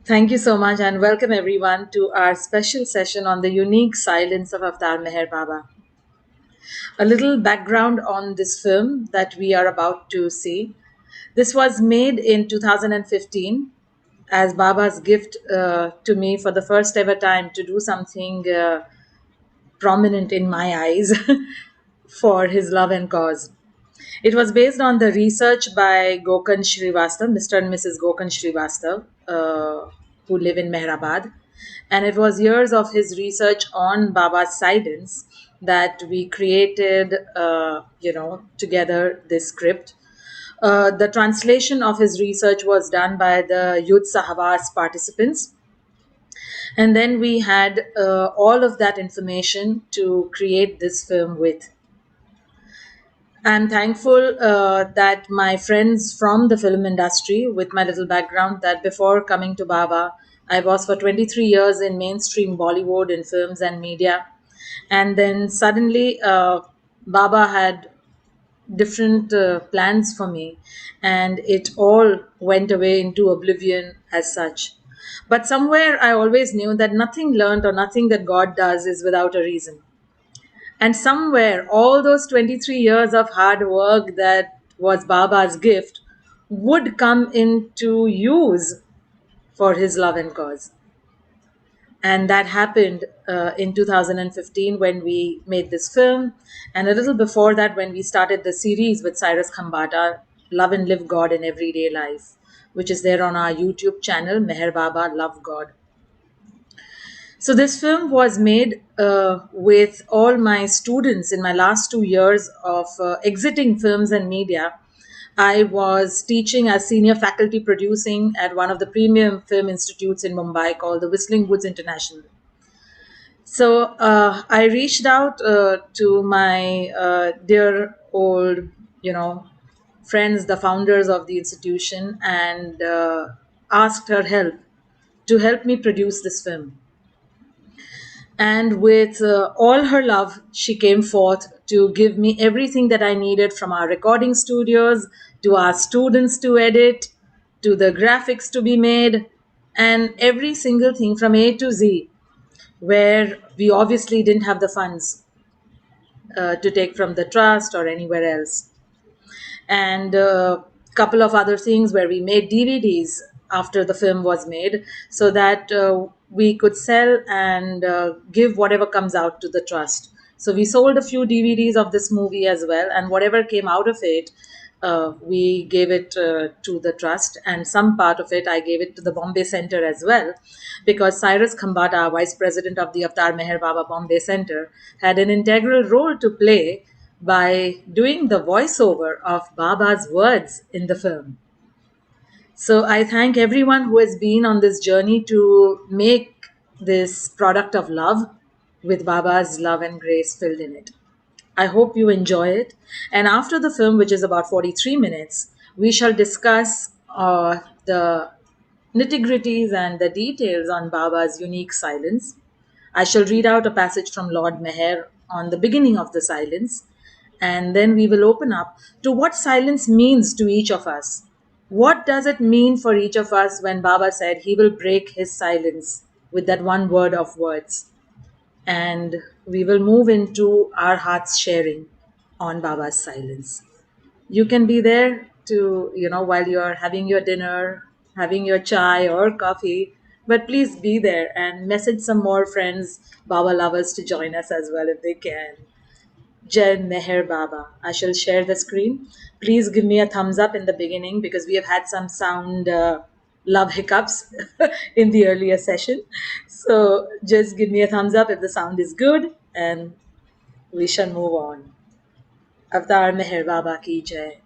Thank you so much, and welcome everyone to our special session on the unique silence of Avatar Meher Baba. A little background on this film that we are about to see. This was made in 2015 as Baba's gift to me for the first ever time to do something prominent in my eyes for his love and cause. It was based on the research by Gokan Srivastav, Mr. and Mrs. Gokan Srivastav, who live in Mehrabad. And it was years of his research on Baba's silence that we created, together this script. The translation of his research was done by the Youth Sahwas participants. And then we had all of that information to create this film with. I'm thankful that my friends from the film industry, with my little background, that before coming to Baba, I was for 23 years in mainstream Bollywood in films and media. And then suddenly, Baba had different plans for me, and it all went away into oblivion as such. But somewhere I always knew that nothing learned or nothing that God does is without a reason. And somewhere, all those 23 years of hard work that was Baba's gift would come into use for his love and cause. And that happened in 2015 when we made this film. And a little before that, when we started the series with Cyrus Khambata, Love and Live God in Everyday Life, which is there on our YouTube channel, Meher Baba Love God. So this film was made with all my students in my last 2 years of exiting films and media. I was teaching as senior faculty producing at one of the premium film institutes in Mumbai called the Whistling Woods International. So I reached out to my dear old, friends, the founders of the institution, and asked her help to help me produce this film. And with all her love, she came forth to give me everything that I needed, from our recording studios to our students to edit to the graphics to be made, and every single thing from A to Z, where we obviously didn't have the funds to take from the trust or anywhere else. And a couple of other things where we made DVDs after the film was made, so that we could sell and give whatever comes out to the trust. So we sold a few DVDs of this movie as well, and whatever came out of it, we gave it to the trust, and some part of it I gave it to the Bombay Center as well, because Cyrus Khambata, vice president of the Avatar Meher Baba Bombay Center, had an integral role to play by doing the voiceover of Baba's words in the film. So I thank everyone who has been on this journey to make this product of love with Baba's love and grace filled in it. I hope you enjoy it. And after the film, which is about 43 minutes, we shall discuss the nitty gritties and the details on Baba's unique silence. I shall read out a passage from Lord Meher on the beginning of the silence, and then we will open up to what silence means to each of us. What does it mean for each of us when Baba said he will break his silence with that one word of words? And we will move into our hearts sharing on Baba's silence. You can be there to, while you're having your dinner, having your chai or coffee, but please be there and message some more friends, Baba lovers, to join us as well if they can. Jai Meher Baba. I shall share the screen. Please give me a thumbs up in the beginning, because we have had some sound love hiccups in the earlier session. So just give me a thumbs up if the sound is good, and we shall move on. Avatar Meher Baba ki jai.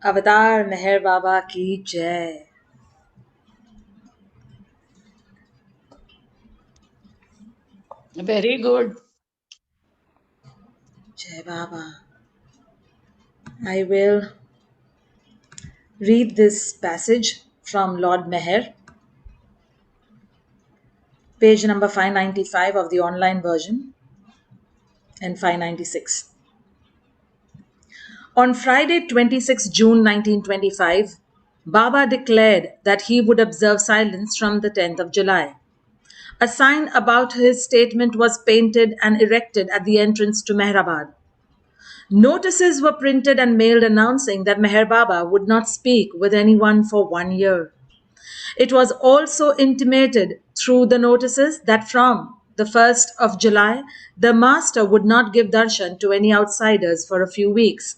Avatar Meher Baba ki jai. Very good. Jai Baba. I will read this passage from Lord Meher, page number 595 of the online version and 596. On Friday, 26 June 1925, Baba declared that he would observe silence from the 10th of July. A sign about his statement was painted and erected at the entrance to Mehrabad. Notices were printed and mailed announcing that Meher Baba would not speak with anyone for 1 year. It was also intimated through the notices that from the 1st of July, the Master would not give darshan to any outsiders for a few weeks.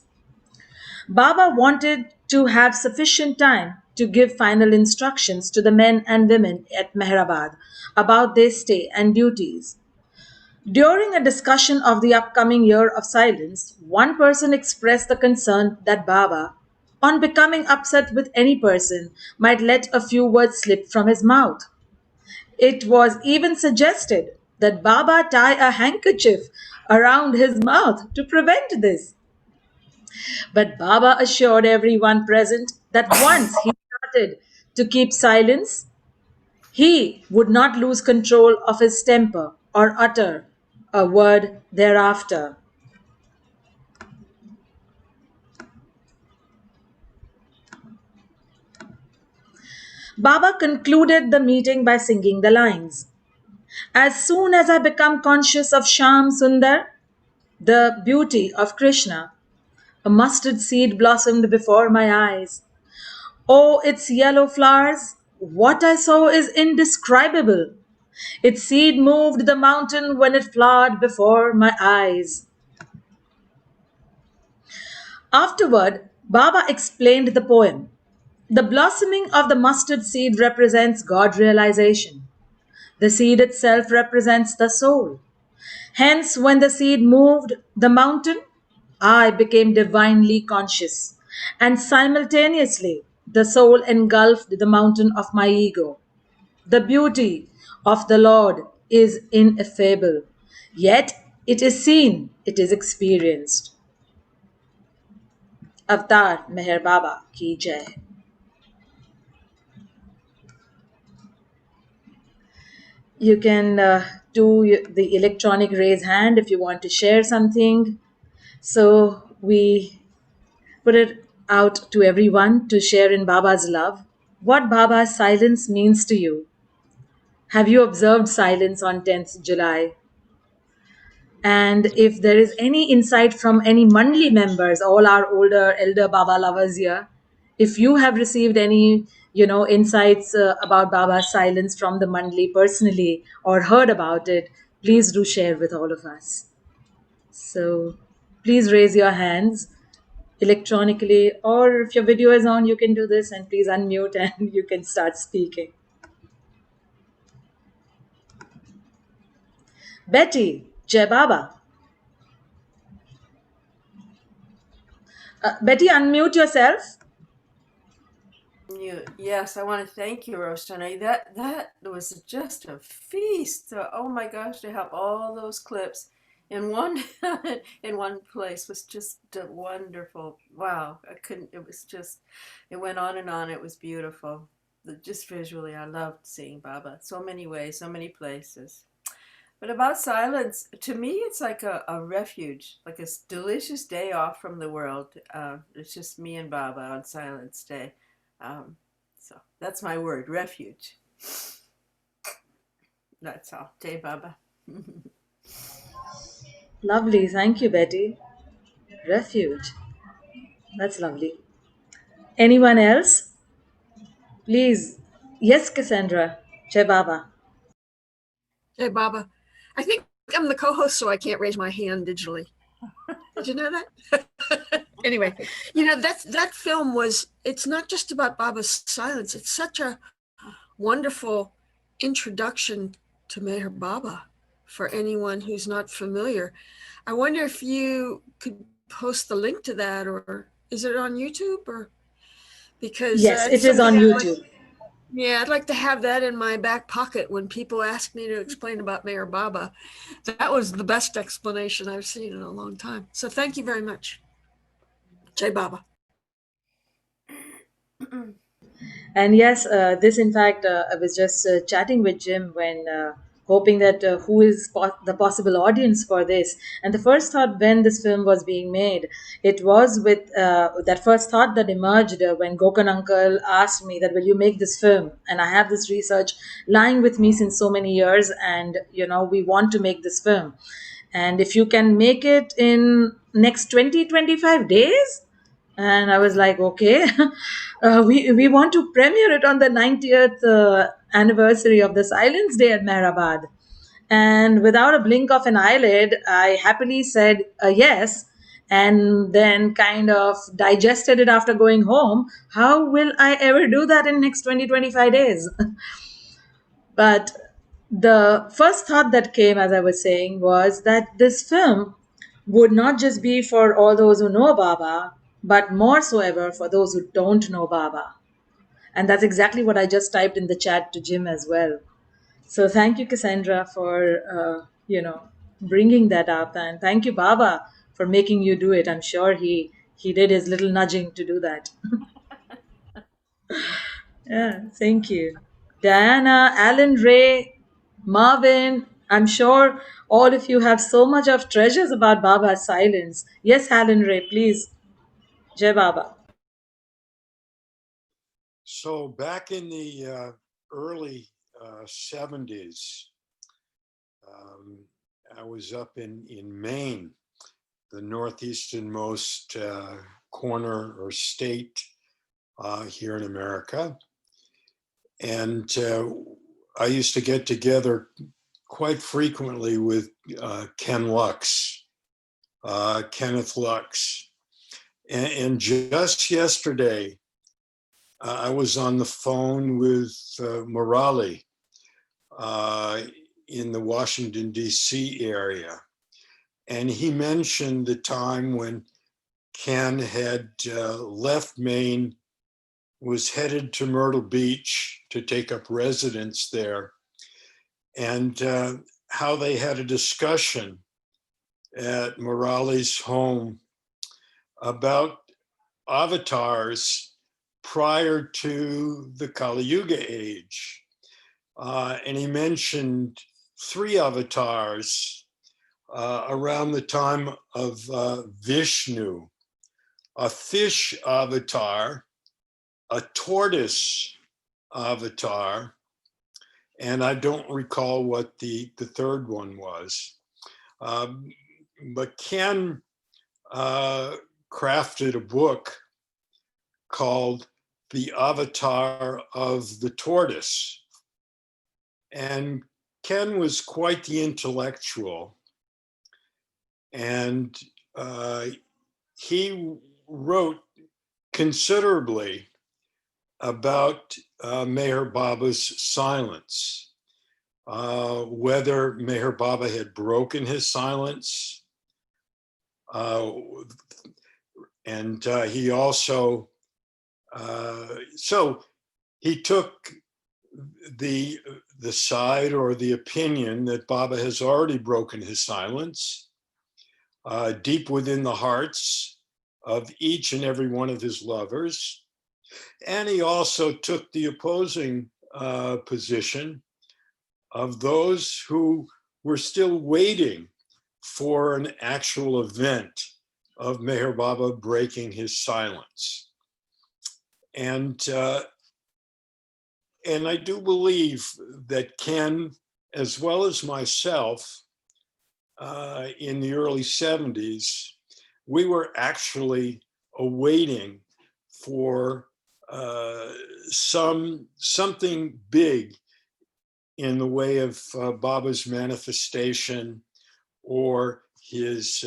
Baba wanted to have sufficient time to give final instructions to the men and women at Mehrabad about their stay and duties. During a discussion of the upcoming year of silence, one person expressed the concern that Baba, on becoming upset with any person, might let a few words slip from his mouth. It was even suggested that Baba tie a handkerchief around his mouth to prevent this. But Baba assured everyone present that once he started to keep silence, he would not lose control of his temper or utter a word thereafter. Baba concluded the meeting by singing the lines. As soon as I become conscious of Sham Sundar, the beauty of Krishna, a mustard seed blossomed before my eyes. Oh, its yellow flowers, what I saw is indescribable. Its seed moved the mountain when it flowered before my eyes. Afterward, Baba explained the poem. The blossoming of the mustard seed represents God realization. The seed itself represents the soul. Hence, when the seed moved the mountain, I became divinely conscious, and simultaneously the soul engulfed the mountain of my ego. The beauty of the Lord is ineffable, yet it is seen, it is experienced. Avatar Meher Baba ki jai. You can do the electronic raise hand if you want to share something. So we put it out to everyone to share in Baba's love. What Baba's silence means to you. Have you observed silence on 10th July? And if there is any insight from any Mandli members, all our older elder Baba lovers here, if you have received any, insights about Baba's silence from the Mandli personally or heard about it, please do share with all of us. So please raise your hands electronically, or if your video is on, you can do this and please unmute and you can start speaking. Betty, Jai Baba. Betty, unmute yourself. Yes, I want to thank you, Roshana. That was just a feast. Oh my gosh, to have all those clips in one in one place was just wonderful. Wow, I couldn't. It was just. It went on and on. It was beautiful. Just visually, I loved seeing Baba. So many ways, so many places. But about silence, to me, it's like a refuge, like a delicious day off from the world. It's just me and Baba on Silence Day. Um, so that's my word, refuge. That's all. Jai Baba. Lovely. Thank you, Betty. Refuge. That's lovely. Anyone else? Please. Yes, Cassandra. Jai Baba. Hey, Baba. I think I'm the co-host, so I can't raise my hand digitally. Did you know that? Anyway, that film it's not just about Baba's silence. It's such a wonderful introduction to Meher Baba for anyone who's not familiar. I wonder if you could post the link to that, or is it on YouTube? Or because Yes, it is on YouTube. Yeah, I'd like to have that in my back pocket when people ask me to explain about Meher Baba. That was the best explanation I've seen in a long time. So thank you very much. Jai Baba. And yes, this in fact, I was just chatting with Jim when hoping that who is the possible audience for this. And the first thought when this film was being made, it was with that first thought that emerged when Gokan Uncle asked me that, will you make this film? And I have this research lying with me since so many years, and we want to make this film. And if you can make it in next 20-25 days, and I was like, okay, we want to premiere it on the 90th anniversary of the Silence Day at Mehrabad. And without a blink of an eyelid, I happily said yes, and then kind of digested it after going home. How will I ever do that in next 20-25 days? But the first thought that came, as I was saying, was that this film would not just be for all those who know Baba, but more so ever for those who don't know Baba. And that's exactly what I just typed in the chat to Jim as well. So thank you, Cassandra, for bringing that up, and thank you, Baba, for making you do it. I'm sure he did his little nudging to do that. Yeah, thank you. Diana, Alan Ray, Marvin, I'm sure all of you have so much of treasures about Baba's silence. Yes, Alan Ray, please. Jai Baba. So back in the early 70s, I was up in Maine, the northeasternmost corner or state here in America. And I used to get together quite frequently with Ken Lux, Kenneth Lux. And just yesterday, I was on the phone with Murali in the Washington, D.C. area. And he mentioned the time when Ken had left Maine, was headed to Myrtle Beach to take up residence there, and how they had a discussion at Murali's home about avatars prior to the Kali Yuga age. And he mentioned 3 avatars around the time of Vishnu: a fish avatar, a tortoise avatar, and I don't recall what the third one was. But Ken crafted a book called The Avatar of the Tortoise. And Ken was quite the intellectual. And he wrote considerably about Meher Baba's silence, whether Meher Baba had broken his silence. And he also, so he took the side or the opinion that Baba has already broken his silence deep within the hearts of each and every one of his lovers. And he also took the opposing position of those who were still waiting for an actual event of Meher Baba breaking his silence. And I do believe that Ken, as well as myself, in the early 70s, we were actually awaiting for something big in the way of Baba's manifestation or his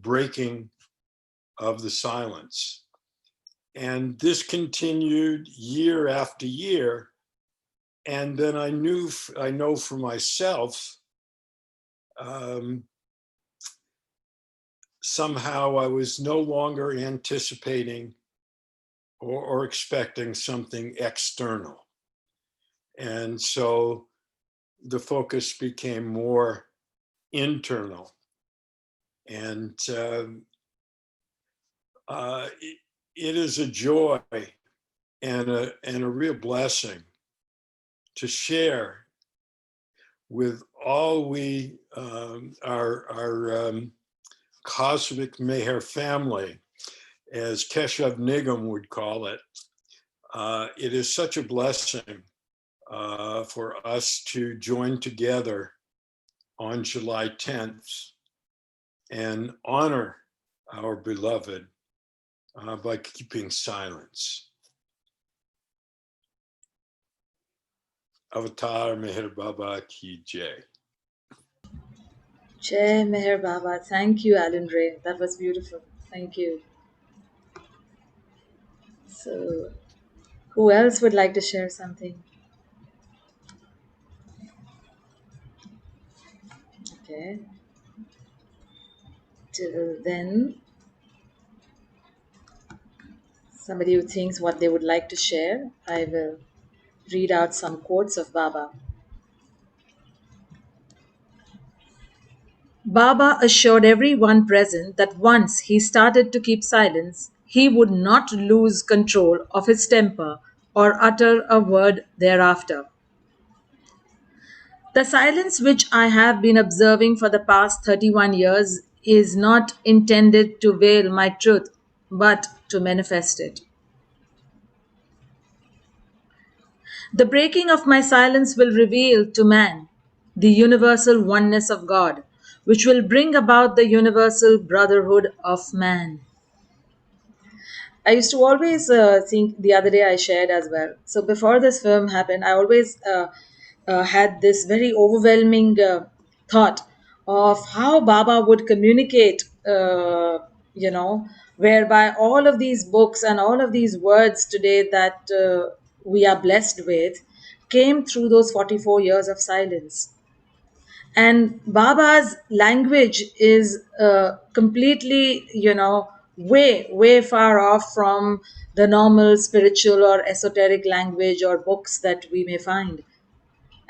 breaking of the silence. And this continued year after year. And then I know for myself, somehow I was no longer anticipating or expecting something external. And so the focus became more internal. And it is a joy and a real blessing to share with all we, our cosmic Meher family, as Keshav Nigam would call it. It is such a blessing for us to join together on July 10th and honor our beloved by keeping silence. Avatar Meher Baba Ki Jai. Jai Meher Baba. Thank you, Alan Ray. That was beautiful. Thank you. So, who else would like to share something? Okay. Till then, somebody who thinks what they would like to share, I will read out some quotes of Baba. Baba assured everyone present that once he started to keep silence, he would not lose control of his temper or utter a word thereafter. The silence which I have been observing for the past 31 years is not intended to veil my truth, but to manifest it. The breaking of my silence will reveal to man the universal oneness of God, which will bring about the universal brotherhood of man. I used to always think, the other day I shared as well. So before this film happened, I always had this very overwhelming thought of how Baba would communicate, whereby all of these books and all of these words today that we are blessed with came through those 44 years of silence. And Baba's language is completely, way far off from the normal spiritual or esoteric language or books that we may find.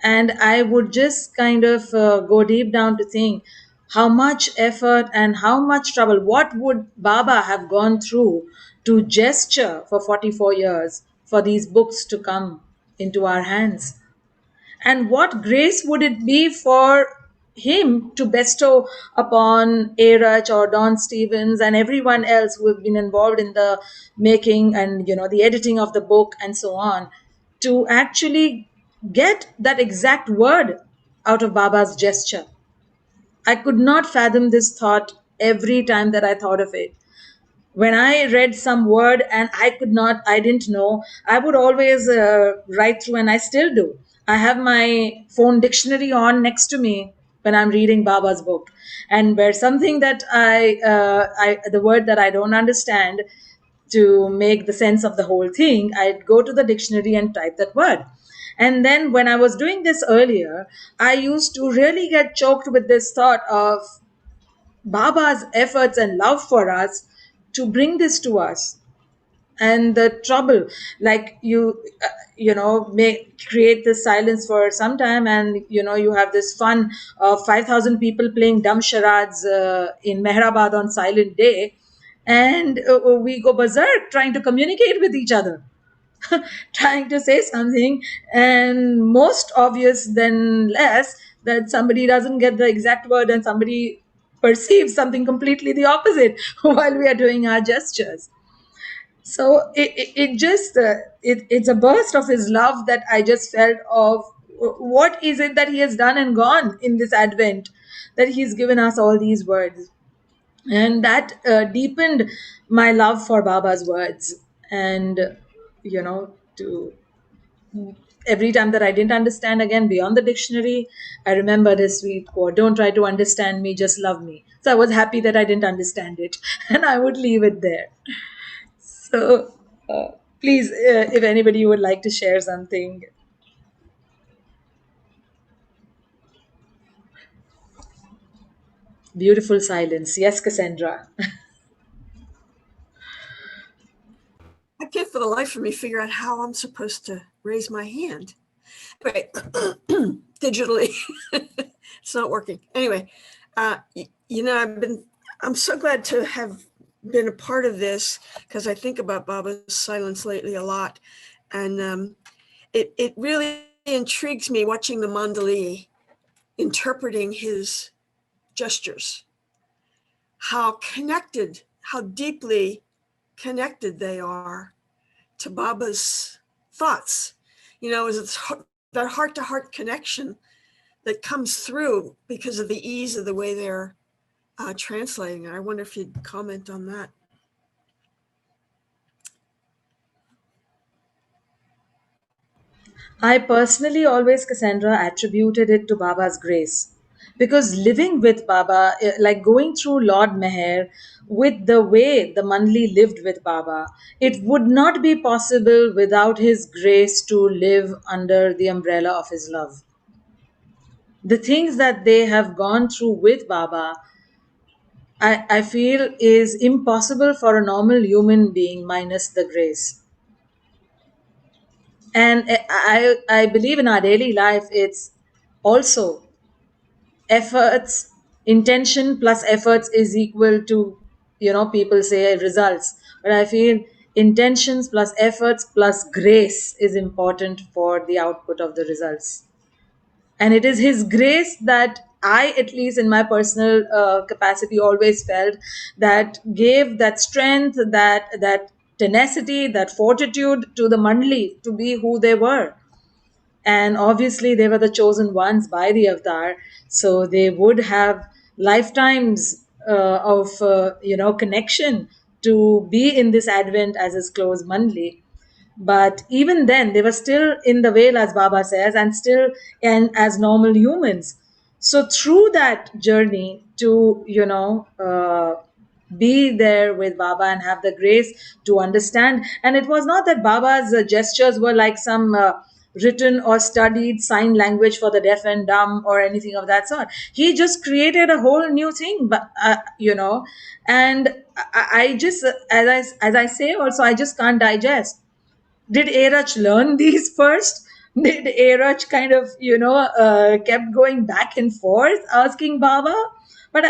And I would just kind of go deep down to think how much effort and how much trouble, what would Baba have gone through to gesture for 44 years for these books to come into our hands. And what grace would it be for him to bestow upon Arach or Don Stevens and everyone else who have been involved in the making and the editing of the book and so on, to actually get that exact word out of Baba's gesture. I could not fathom this thought every time that I thought of it. When I read some word and I didn't know, I would always write through, and I still do. I have my phone dictionary on next to me when I'm reading Baba's book. And where something that the word that I don't understand, to make the sense of the whole thing, I'd go to the dictionary and type that word. And then when I was doing this earlier, I used to really get choked with this thought of Baba's efforts and love for us to bring this to us, and the trouble, like may create this silence for some time, and you have this fun of 5,000 people playing dumb charades in Mehrabad on silent day, and we go berserk trying to communicate with each other. Trying to say something, and most obvious than less that somebody doesn't get the exact word and somebody perceives something completely the opposite while we are doing our gestures. So it's a burst of his love that I just felt of what is it that he has done and gone in this Advent, that he's given us all these words. And that deepened my love for Baba's words. And to every time that I didn't understand, again beyond the dictionary, I remembered his sweet quote, "Don't try to understand me, just love me." So I was happy that I didn't understand it, and I would leave it there. So please, if anybody would like to share something. Beautiful silence. Yes, Cassandra. I can't for the life of me figure out how I'm supposed to raise my hand. Anyway, digitally, it's not working. Anyway, I'm so glad to have been a part of this because I think about Baba's silence lately a lot. And it really intrigues me watching the mandali interpreting his gestures, how connected, how deeply connected they are to Baba's thoughts. It's that heart-to-heart connection that comes through because of the ease of the way they're translating it. I wonder if you'd comment on that. I personally always, Cassandra, attributed it to Baba's grace. Because living with Baba, like going through Lord Meher, with the way the Manli lived with Baba, it would not be possible without his grace to live under the umbrella of his love. The things that they have gone through with Baba, I feel is impossible for a normal human being minus the grace. And I believe in our daily life, it's also efforts, intention plus efforts is equal to, people say results. But I feel intentions plus efforts plus grace is important for the output of the results. And it is his grace that I, at least in my personal capacity, always felt that gave that strength, that tenacity, that fortitude to the Mandli to be who they were. And obviously they were the chosen ones by the avatar, so they would have lifetimes of connection to be in this advent as his close Mandli. But even then they were still in the veil, as Baba says, and still and as normal humans. So through that journey to be there with Baba and have the grace to understand. And it was not that Baba's gestures were like some written or studied sign language for the deaf and dumb or anything of that sort. He just created a whole new thing, but and I just, as I say, also I just can't digest. Did Arach learn these first? Did Arach kind of, kept going back and forth asking Baba? But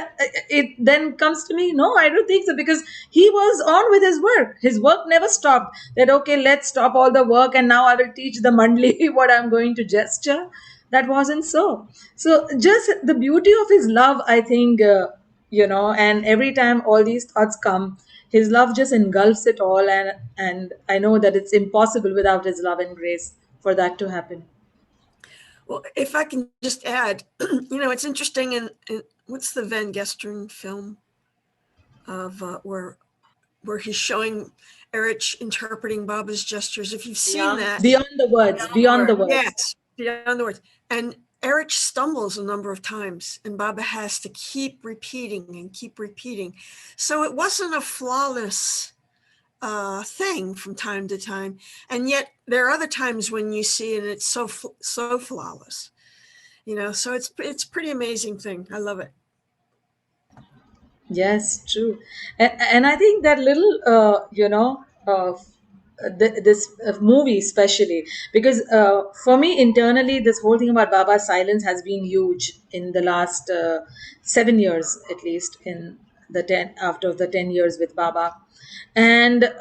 it then comes to me, no, I don't think so, because he was on with his work. His work never stopped. That, okay, let's stop all the work and now I will teach the Mandli what I'm going to gesture. That wasn't so. So just the beauty of his love, I think, and every time all these thoughts come, his love just engulfs it all, and I know that it's impossible without his love and grace for that to happen. Well, if I can just add, it's interesting in what's the Van Gesteren film of where he's showing Erich interpreting Baba's gestures. If you've seen that. Beyond the words. Yes, beyond the words. And Erich stumbles a number of times and Baba has to keep repeating and keep repeating. So it wasn't a flawless thing from time to time. And yet there are other times when you see and it's so flawless. So it's pretty amazing thing. I love it. Yes, true. And I think that little, this movie especially, because for me internally, this whole thing about Baba's silence has been huge in the last 7 years, at least in the 10, after the 10 years with Baba. And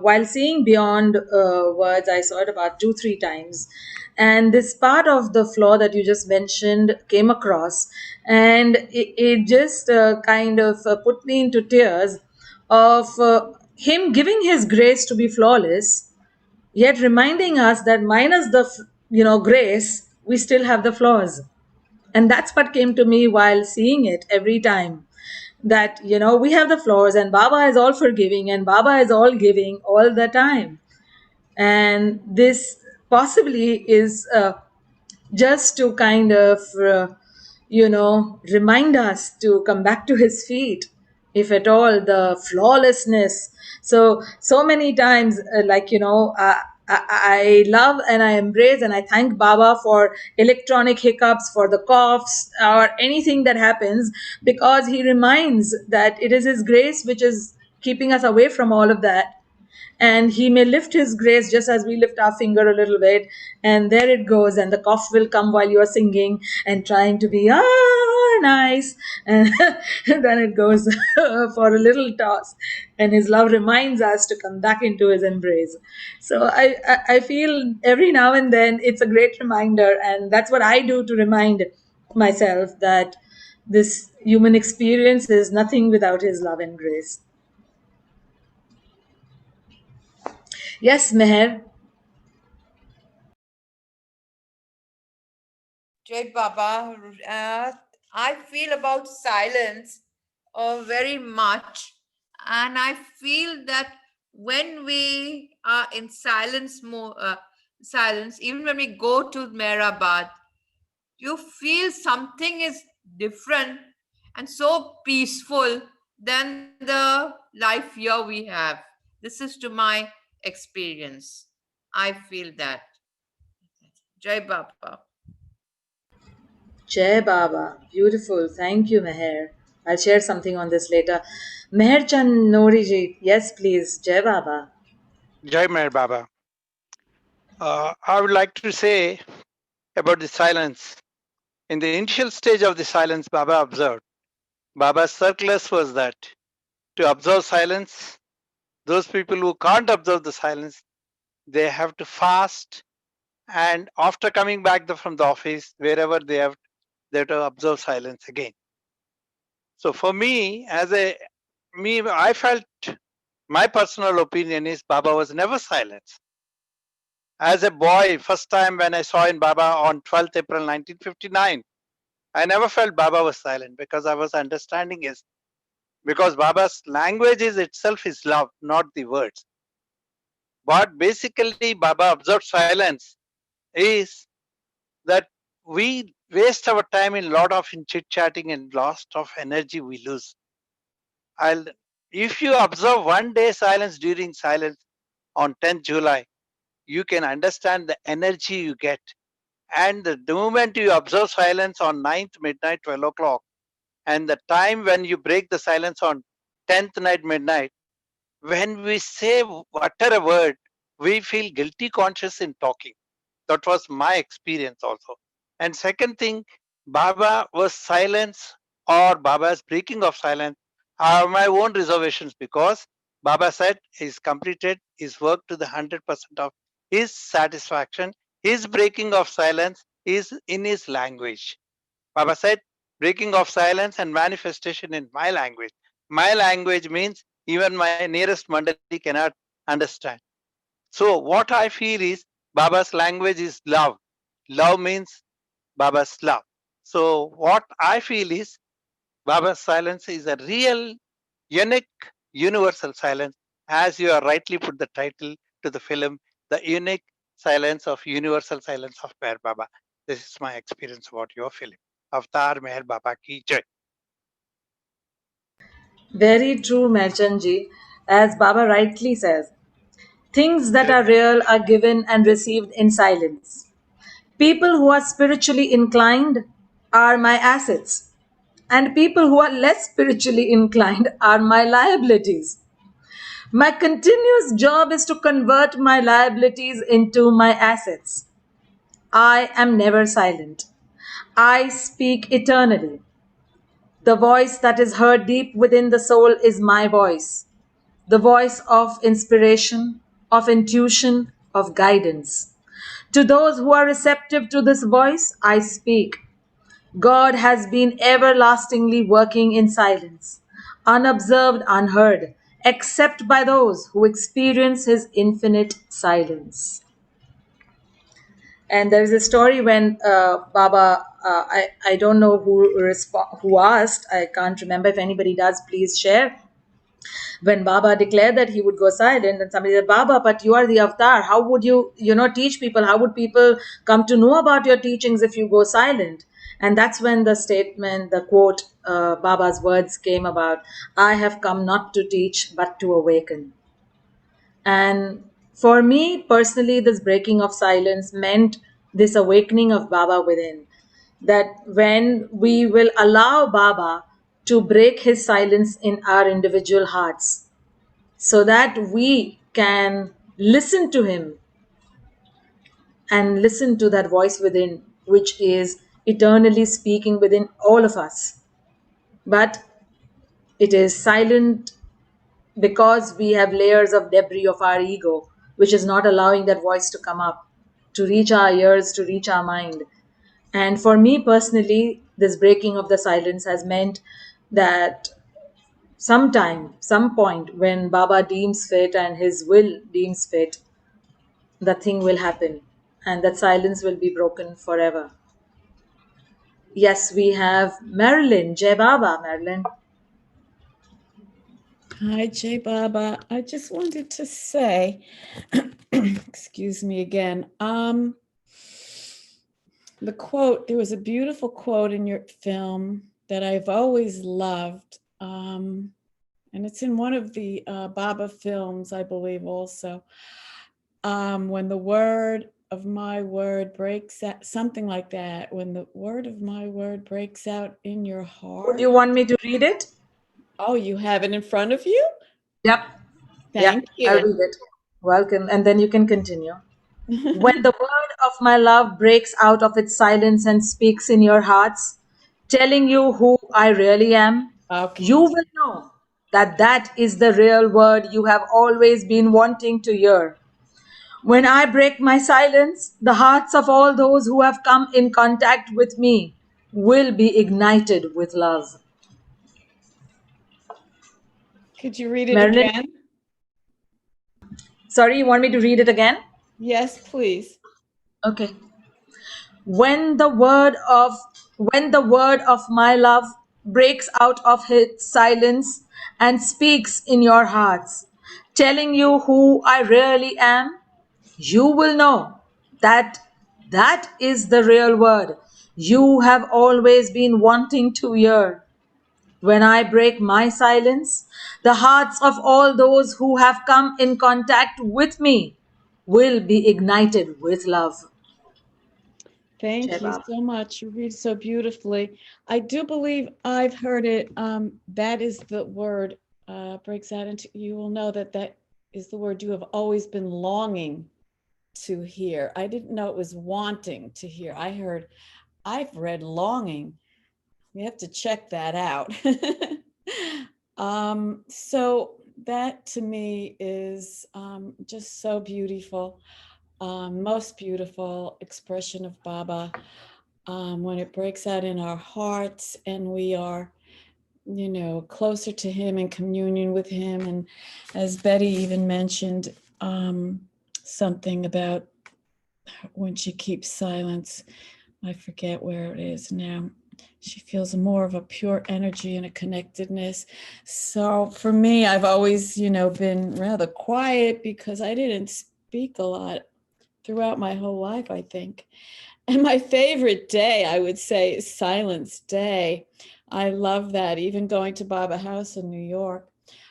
while seeing Beyond Words, I saw it about 2-3 times. And this part of the flaw that you just mentioned came across, and it just kind of put me into tears of him giving his grace to be flawless, yet reminding us that minus the grace, we still have the flaws. And that's what came to me while seeing it every time, that we have the flaws and Baba is all forgiving and Baba is all giving all the time. And this possibly is just to kind of remind us to come back to his feet, if at all, the flawlessness. So many times, I love and I embrace and I thank Baba for electronic hiccups, for the coughs or anything that happens, because he reminds that it is his grace which is keeping us away from all of that. And he may lift his grace just as we lift our finger a little bit, and there it goes, and the cough will come while you are singing and trying to be are nice. And then it goes for a little toss, and his love reminds us to come back into his embrace. So I feel every now and then it's a great reminder, and that's what I do to remind myself that this human experience is nothing without his love and grace. Yes, Meher. Jai Baba, I feel about silence very much, and I feel that when we are in silence, even when we go to Mehrabad, you feel something is different and so peaceful than the life here we have. This is to my experience. I feel that. Jai Baba. Jai Baba. Beautiful. Thank you, Meher. I'll share something on this later. Meher Chand Nori ji. Yes, please. Jai Baba. Jai Meher Baba. I would like to say about the silence. In the initial stage of the silence, Baba observed. Baba's circulars was that to observe silence, those people who can't observe the silence, they have to fast, and after coming back from the office, wherever they have to observe silence again. So for me, I felt, my personal opinion is Baba was never silent. As a boy, first time when I saw in Baba on 12th April 1959, I never felt Baba was silent because I was understanding his, because Baba's language is itself is love, not the words. But basically Baba observed silence is that we waste our time in lot of in chit chatting and loss of energy we lose. If you observe one day silence during silence on 10th July, you can understand the energy you get. And the moment you observe silence on 9th midnight, 12 o'clock, and the time when you break the silence on 10th night midnight, when we say utter a word, we feel guilty conscious in talking. That was my experience also. And second thing, Baba was silence, or Baba's breaking of silence are my own reservations, because Baba said he's completed his work to the 100% of his satisfaction. His breaking of silence is in his language. Baba said, breaking of silence and manifestation in my language. My language means even my nearest mandali cannot understand. So what I feel is Baba's language is love. Love means Baba's love. So what I feel is Baba's silence is a real, unique, universal silence, as you are rightly put the title to the film, the unique silence of universal silence of Meher Baba. This is my experience about your film. Avatar Meher Baba ki jai. Very true, Meher Chand ji. As Baba rightly says, things that are real are given and received in silence. People who are spiritually inclined are my assets, and people who are less spiritually inclined are my liabilities. My continuous job is to convert my liabilities into my assets. I am never silent. I speak eternally. The voice that is heard deep within the soul is my voice. The voice of inspiration, of intuition, of guidance. To those who are receptive to this voice, I speak. God has been everlastingly working in silence, unobserved, unheard, except by those who experience His infinite silence. And there is a story when Baba, I don't know who asked, I can't remember. If anybody does, please share. When Baba declared that he would go silent, and somebody said, Baba, but you are the avatar. How would you, teach people? How would people come to know about your teachings if you go silent? And that's when the statement, the quote, Baba's words came about, I have come not to teach, but to awaken. And for me personally, this breaking of silence meant this awakening of Baba within. That when we will allow Baba to break his silence in our individual hearts, so that we can listen to him and listen to that voice within, which is eternally speaking within all of us. But it is silent because we have layers of debris of our ego, which is not allowing that voice to come up, to reach our ears, to reach our mind. And for me personally, this breaking of the silence has meant that sometime, some point, when Baba deems fit and his will deems fit, the thing will happen and that silence will be broken forever. Yes, we have Marilyn. Jai Baba, Marilyn. Hi, Jai Baba. I just wanted to say, excuse me again. The quote, there was a beautiful quote in your film that I've always loved. And it's in one of the Baba films, I believe also. When the word of my word breaks out, something like that. When the word of my word breaks out in your heart. Would you want me to read it? Oh, you have it in front of you? Yep. Thank I'll you. read it. Welcome. And then you can continue. When the word of my love breaks out of its silence and speaks in your hearts, telling you who I really am, Okay. you will know that that is the real word you have always been wanting to hear. When I break my silence, the hearts of all those who have come in contact with me will be ignited with love. Could you read it Marilyn, again? sorry, you want me to read it again? Yes, please. Okay. When the word of my love breaks out of its silence and speaks in your hearts, telling you who I really am, you will know that that is the real word you have always been wanting to hear. When I break my silence, the hearts of all those who have come in contact with me will be ignited with love. Thank Jai you Baba. so much. You read so beautifully. I do believe I've heard it. That is the word breaks out into, you will know that that is the word you have always been longing to hear. I didn't know it was wanting to hear. I've read longing. We have to check that out. So that to me is just so beautiful. Most beautiful expression of Baba when it breaks out in our hearts and we are, you know, closer to him in communion with him. And as Betty even mentioned, something about when she keeps silence, I forget where it is now. She feels more of a pure energy and a connectedness. So for me, I've always, you know, been rather quiet because I didn't speak a lot throughout my whole life, I think. And my favorite day, I would say, is Silence Day. I love that. Even going to Baba House in New York,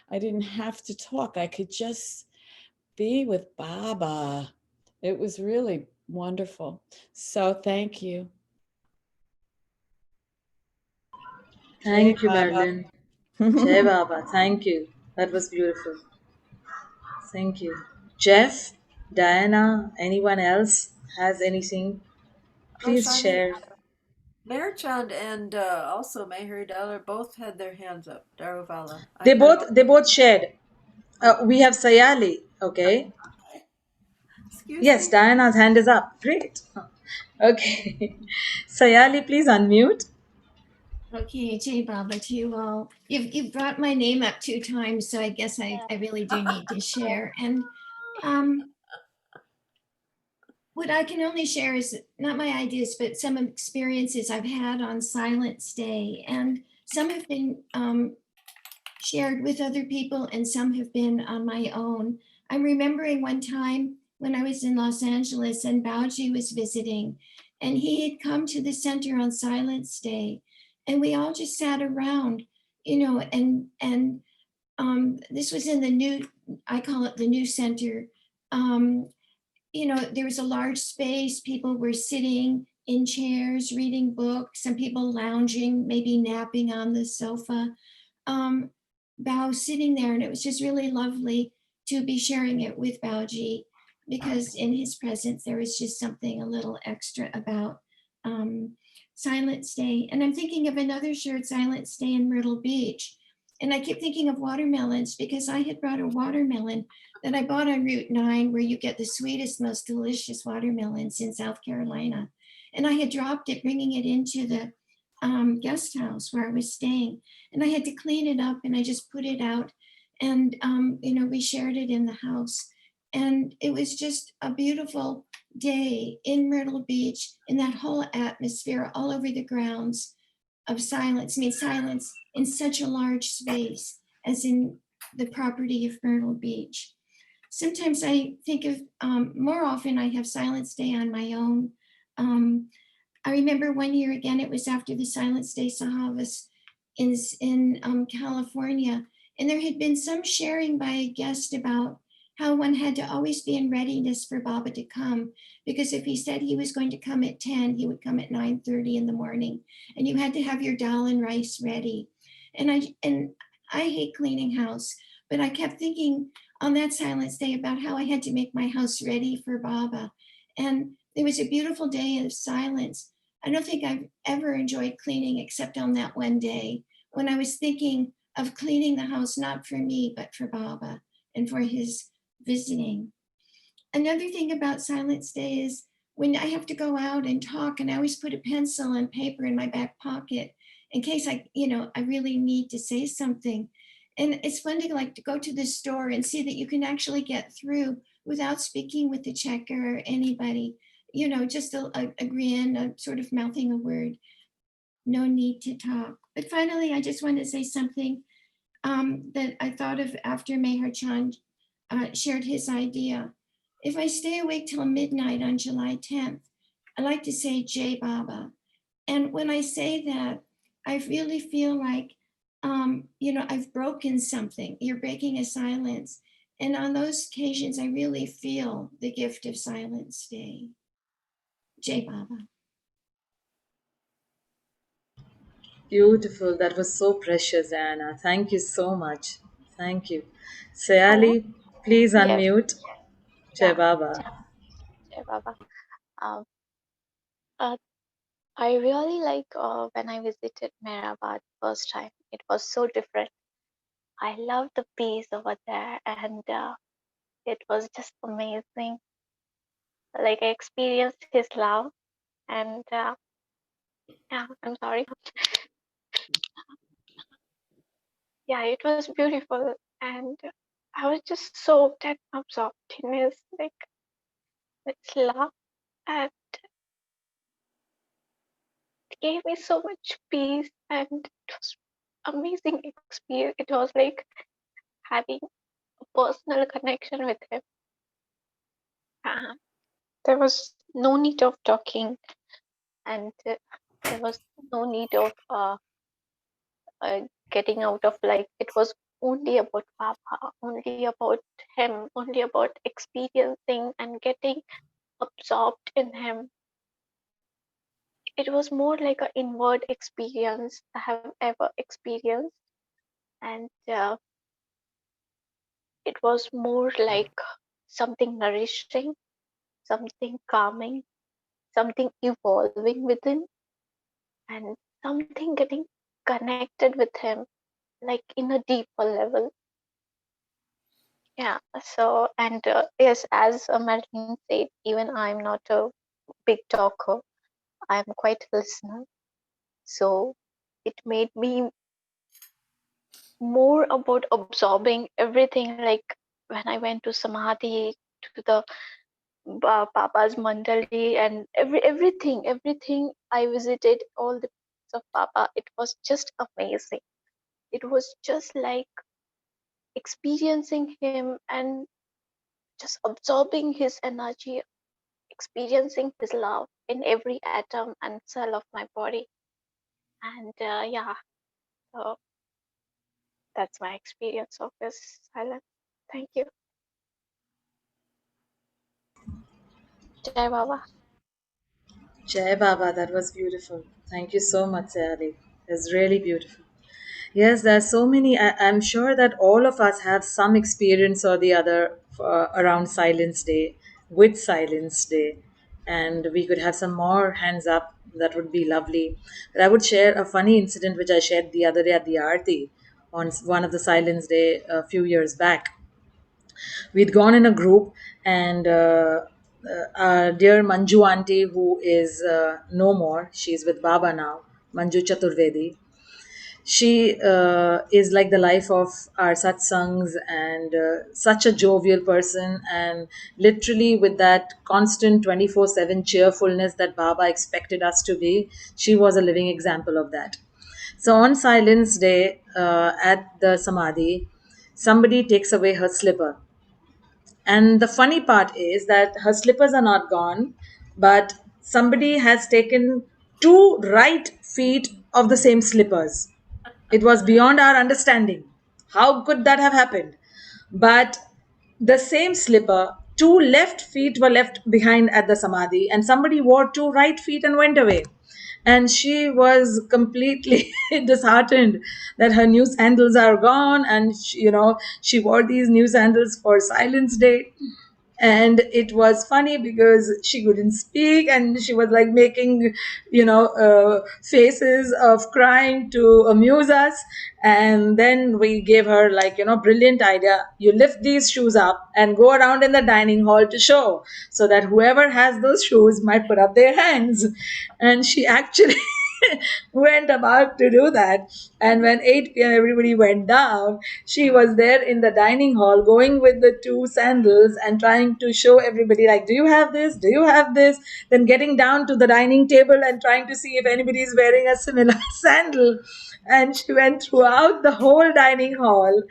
I didn't have to talk. I could just be with Baba. It was really wonderful. So thank you. Jai Thank you, Baba. Marilyn. Jai Baba. Thank you. That was beautiful. Thank you. Jeff, Diana, anyone else has anything? Please Roshani, share. Meher Chand and also Meher Dollar both had their hands up. Daruvala. I They don't know. both shared. We have Sayali. Okay. Excuse Yes, me. Diana's hand is up. Great. Okay. Sayali, please unmute. Okay, Jay Baba, to you all. You've brought my name up 2 times, so I guess I really do need to share. And um, what I can only share is not my ideas, but some experiences I've had on Silence Day. And some have been shared with other people, and some have been on my own. I'm remembering one time when I was in Los Angeles and Bauji was visiting, and he had come to the center on Silence Day, and we all just sat around, you know, and this was in the new, I call it the new center. You know, there was a large space. People were sitting in chairs, reading books, some people lounging, maybe napping on the sofa. Um, Bao sitting there, and it was just really lovely to be sharing it with Baoji, because in his presence there was just something a little extra about Silence Day. And I'm thinking of another shared Silence Day in Myrtle Beach. And I keep thinking of watermelons because I had brought a watermelon that I bought on Route 9, where you get the sweetest, most delicious watermelons in South Carolina. And I had dropped it, bringing it into the guest house where I was staying. And I had to clean it up, and I just put it out. And, we shared it in the house. And it was just a beautiful day in Myrtle Beach, in that whole atmosphere, all over the grounds of silence. I mean, silence in such a large space as in the property of Myrtle Beach. Sometimes I think of, more often I have Silence Day on my own. I remember one year, again, it was after the Silence Day Sahavas in California, and there had been some sharing by a guest about how one had to always be in readiness for Baba to come, because if he said he was going to come at 10, he would come at 9:30 in the morning, and you had to have your dal and rice ready. And I hate cleaning house, but I kept thinking on that Silence Day about how I had to make my house ready for Baba. And it was a beautiful day of silence. I don't think I've ever enjoyed cleaning except on that one day, when I was thinking of cleaning the house, not for me, but for Baba and for his visiting. Another thing about Silence Day is when I have to go out and talk, and I always put a pencil and paper in my back pocket in case I really need to say something. And it's fun to go to the store and see that you can actually get through without speaking with the checker or anybody, just a grin, a sort of mouthing a word, no need to talk. But finally, I just want to say something that I thought of after Meher Chand shared his idea. If I stay awake till midnight on July 10th, I like to say Jai Baba. And when I say that, I really feel like, I've broken something. You're breaking a silence. And on those occasions, I really feel the gift of Silence Day. Jai Baba. Beautiful. That was so precious, Anna. Thank you so much. Thank you. Hello. Sayali, please Yes. unmute. Jai Yeah. Baba. Jai Baba. Um, uh, I really like when I visited Mehrabad first time. It was so different. I loved the peace over there, and it was just amazing. Like I experienced his love, and yeah, I'm sorry. Yeah, it was beautiful, and I was just soaked and absorbed in his love, and it gave me so much peace, and it was amazing experience. It was like having a personal connection with him. Uh, there was no need of talking, and there was no need of uh, getting out of life. It was only about Papa, only about him, only about experiencing and getting absorbed in him. It was more like an inward experience I have ever experienced, and it was more like something nourishing, something calming, something evolving within, and something getting connected with him, like in a deeper level. Yeah. So, and yes, as Madeline said, even I'm not a big talker, I'm quite a listener. So it made me more about absorbing everything. Like when I went to Samadhi, to the Papa's Mandali, and everything I visited, all the places of Papa, it was just amazing. It was just like experiencing him and just absorbing his energy, experiencing his love in every atom and cell of my body. And yeah, so that's my experience of this silence. Thank you. Jai Baba. Jai Baba, that was beautiful. Thank you so much, Sayali. It's really beautiful. Yes, there are so many. I'm sure that all of us have some experience or the other around Silence Day, with Silence Day. and we could have some more hands up, that would be lovely. But I would share a funny incident which I shared the other day at the Arti on one of the Silence Day a few years back. We'd gone in a group, and our dear Manju auntie, who is no more, she's with Baba now, Manju Chaturvedi. She is like the life of our satsangs, and such a jovial person, and literally with that constant 24/7 cheerfulness that Baba expected us to be, she was a living example of that. So on Silence Day at the Samadhi, somebody takes away her slipper, and the funny part is that her slippers are not gone, but somebody has taken two right feet of the same slippers. It was beyond our understanding. How could that have happened? But the same slipper, two left feet were left behind at the Samadhi, and somebody wore two right feet and went away. And she was completely disheartened that her new sandals are gone, and she wore these new sandals for Silence Day. And it was funny because she couldn't speak, and she was like making faces of crying to amuse us. And then we gave her, like, brilliant idea: you lift these shoes up and go around in the dining hall to show, so that whoever has those shoes might put up their hands. And she actually went about to do that. And when 8 p.m. everybody went down, she was there in the dining hall going with the two sandals and trying to show everybody, like, do you have this? Do you have this? Then getting down to the dining table and trying to see if anybody is wearing a similar sandal. And she went throughout the whole dining hall,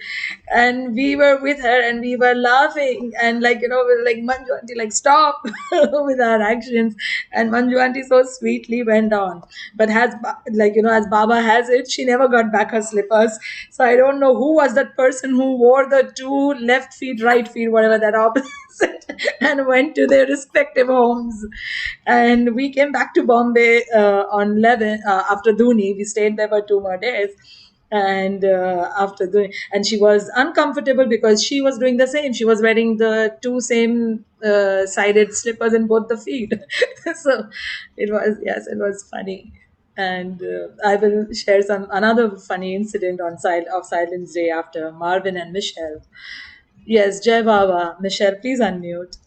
and we were with her and we were laughing, and we were like, Manju auntie, like, stop with our actions. And Manju auntie so sweetly went on. But as Baba has it, she never got back her slippers. So I don't know who was that person who wore the two left feet, right feet, whatever that opposite, and went to their respective homes. And we came back to Bombay on 11 after Dhuni. We stayed there for 2 more days. And after doing, and she was uncomfortable because she was doing the same. She was wearing the two same sided slippers in both the feet. So it was funny. And I will share another funny incident on of Silence Day after Marvin and Michelle. Yes, Jai Baba. Michelle, please unmute.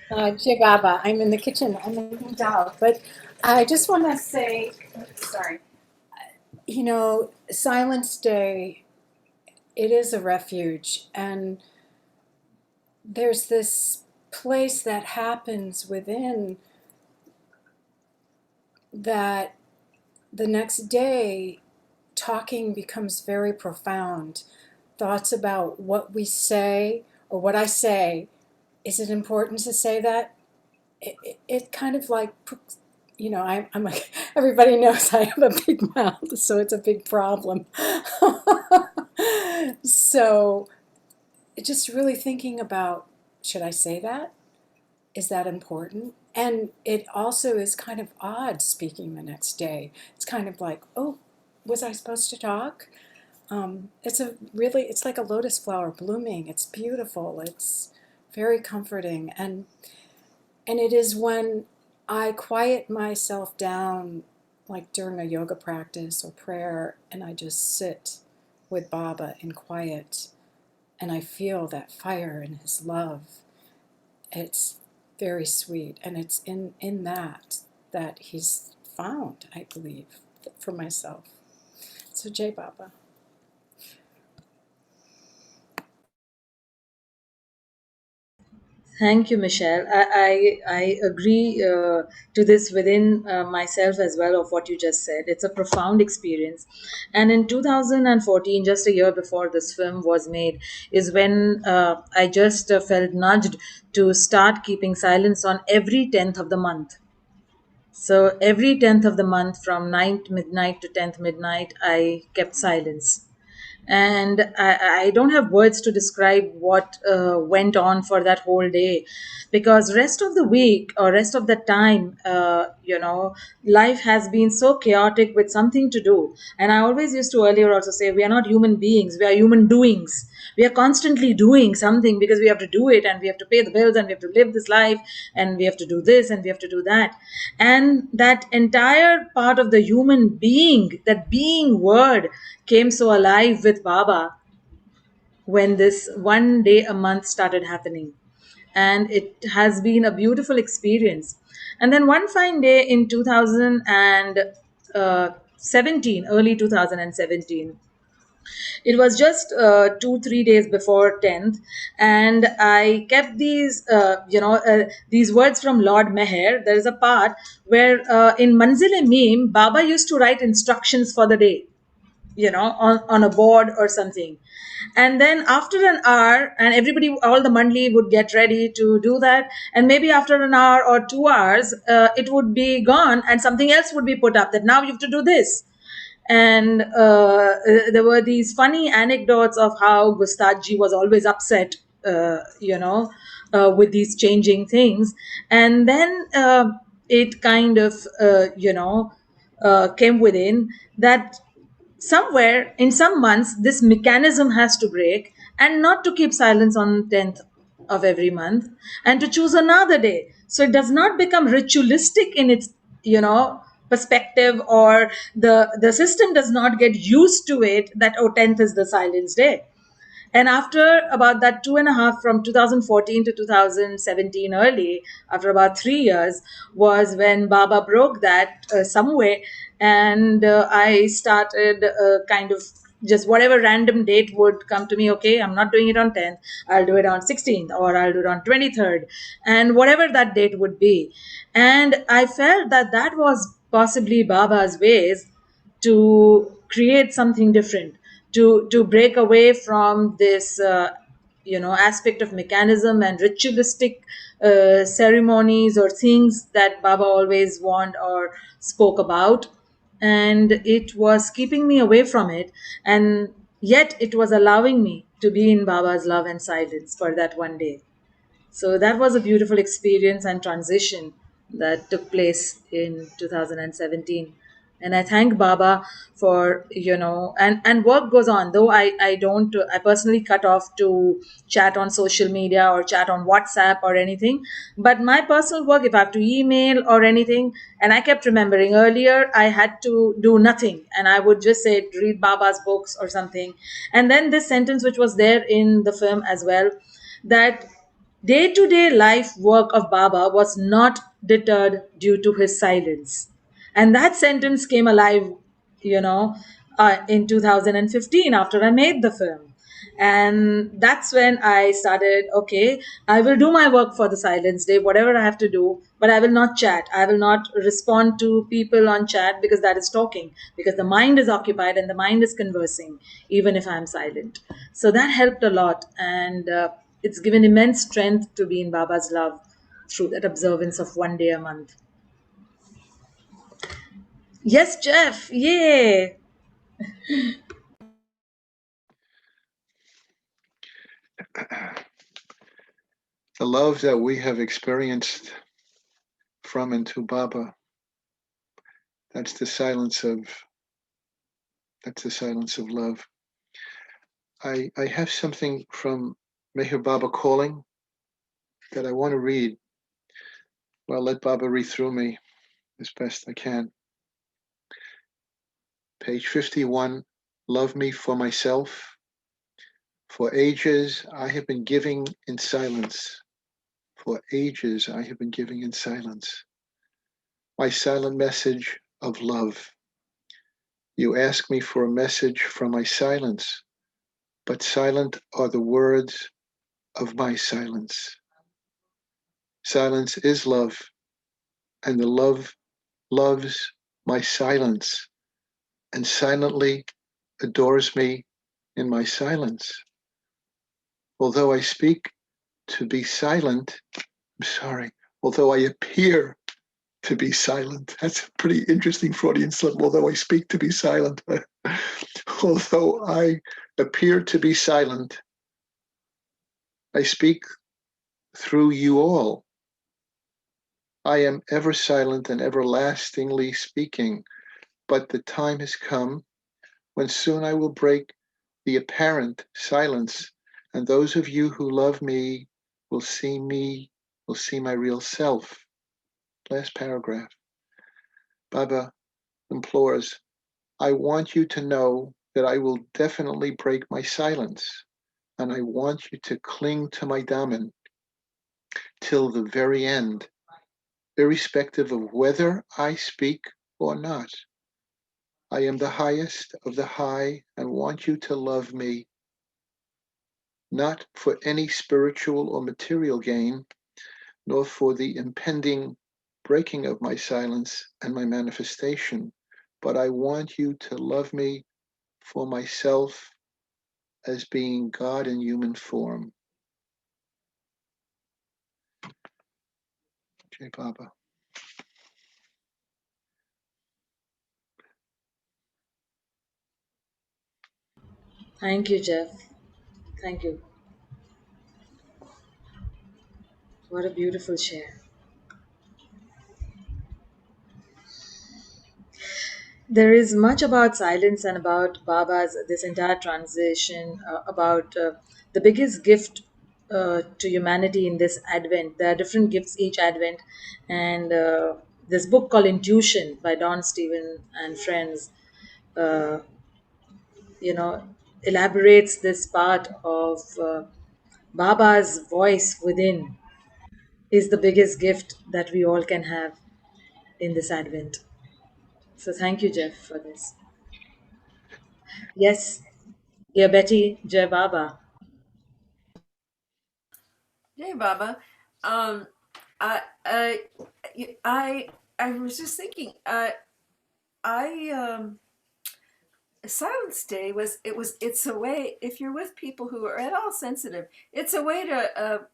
Jai Baba, I'm in the kitchen. I'm making dal, but I just want to say, sorry. Silence Day, it is a refuge, and there's this place that happens within that the next day talking becomes very profound. Thoughts about what we say or what I say. Is it important to say that? It kind of like, I'm like, everybody knows I have a big mouth, so it's a big problem. So just really thinking about, should I say that? Is that important? And it also is kind of odd speaking the next day. It's kind of like, oh, was I supposed to talk? It's like a lotus flower blooming. It's beautiful. It's very comforting. And it is when I quiet myself down, like during a yoga practice or prayer, and I just sit with Baba in quiet, and I feel that fire and his love. It's very sweet, and it's in that he's found, I believe, for myself. So Jai Baba. Thank you, Michelle. I agree to this within myself as well of what you just said. It's a profound experience. And in 2014, just a year before this film was made, is when I just felt nudged to start keeping silence on every 10th of the month. So every 10th of the month from 9th midnight to 10th midnight, I kept silence. And I don't have words to describe what went on for that whole day, because rest of the week or rest of the time, life has been so chaotic with something to do. And I always used to earlier also say, we are not human beings, we are human doings. We are constantly doing something because we have to do it, and we have to pay the bills, and we have to live this life, and we have to do this, and we have to do that. And that entire part of the human being, that being word, came so alive with Baba when this one day a month started happening. And it has been a beautiful experience. And then one fine day in 2017, early 2017, it was just 2-3 days before 10th, and I kept these words from Lord Meher. There is a part where in Manzil-e Meem, Baba used to write instructions for the day, on a board or something. And then after an hour, and everybody, all the mandli would get ready to do that. And maybe after an hour or 2 hours, it would be gone and something else would be put up, that now you have to do this. And there were these funny anecdotes of how Gustadji was always upset, with these changing things. And then it kind of, came within that somewhere in some months this mechanism has to break, and not to keep silence on 10th of every month, and to choose another day, so it does not become ritualistic in its perspective, or the system does not get used to it that, oh, 10th is the silence day. And after about that 2.5, from 2014 to 2017 early, after about 3 years, was when Baba broke that some way. And I started kind of just whatever random date would come to me. Okay, I'm not doing it on 10th. I'll do it on 16th, or I'll do it on 23rd, and whatever that date would be. And I felt that that was possibly Baba's ways to create something different, to break away from this aspect of mechanism and ritualistic ceremonies or things that Baba always warned or spoke about. And it was keeping me away from it, and yet it was allowing me to be in Baba's love and silence for that one day. So that was a beautiful experience and transition that took place in 2017. And I thank Baba for, and work goes on. Though I personally cut off to chat on social media or chat on WhatsApp or anything. But my personal work, if I have to email or anything, and I kept remembering earlier, I had to do nothing. And I would just say, read Baba's books or something. And then this sentence, which was there in the film as well, that day-to-day life work of Baba was not deterred due to his silence. And that sentence came alive, in 2015 after I made the film. And that's when I started, okay, I will do my work for the Silence Day, whatever I have to do, but I will not chat. I will not respond to people on chat, because that is talking, because the mind is occupied and the mind is conversing, even if I'm silent. So that helped a lot. And it's given immense strength to be in Baba's love through that observance of one day a month. Yes, Jeff. Yay. The love that we have experienced from and to Baba, that's the silence of love. I have something from Meher Baba Calling that I want to read. Well, let Baba read through me as best I can. Page 51, love me for myself. For ages I have been giving in silence. For ages I have been giving in silence. My silent message of love. You ask me for a message from my silence, but silent are the words of my silence. Silence is love, and the love loves my silence and silently adores me in my silence. Although I speak to be silent, although I appear to be silent. That's a pretty interesting Freudian slip, although I speak to be silent. Although I appear to be silent, I speak through you all. I am ever silent and everlastingly speaking, but the time has come when soon I will break the apparent silence And those of you who love me, will see my real self. Last paragraph. Baba implores, I want you to know that I will definitely break my silence, and I want you to cling to my daman till the very end, irrespective of whether I speak or not. I am the highest of the high and want you to love me, not for any spiritual or material gain, nor for the impending breaking of my silence and my manifestation, but I want you to love me for myself as being God in human form. Jai Baba. Thank you, Jeff. Thank you. What a beautiful share. There is much about silence and about Baba's this entire transition, about the biggest gift to humanity in this Advent. There are different gifts each Advent, and this book called Intuition by Don Stephen and friends, uh, you know, elaborates this part of Baba's voice within is the biggest gift that we all can have in this Advent. So thank you, Jeff, for this. Yes, dear Betty, Jai Baba. Hey, Baba. Um, I, I, I was just thinking. I Silence Day it's a way, if you're with people who are at all sensitive, it's a way to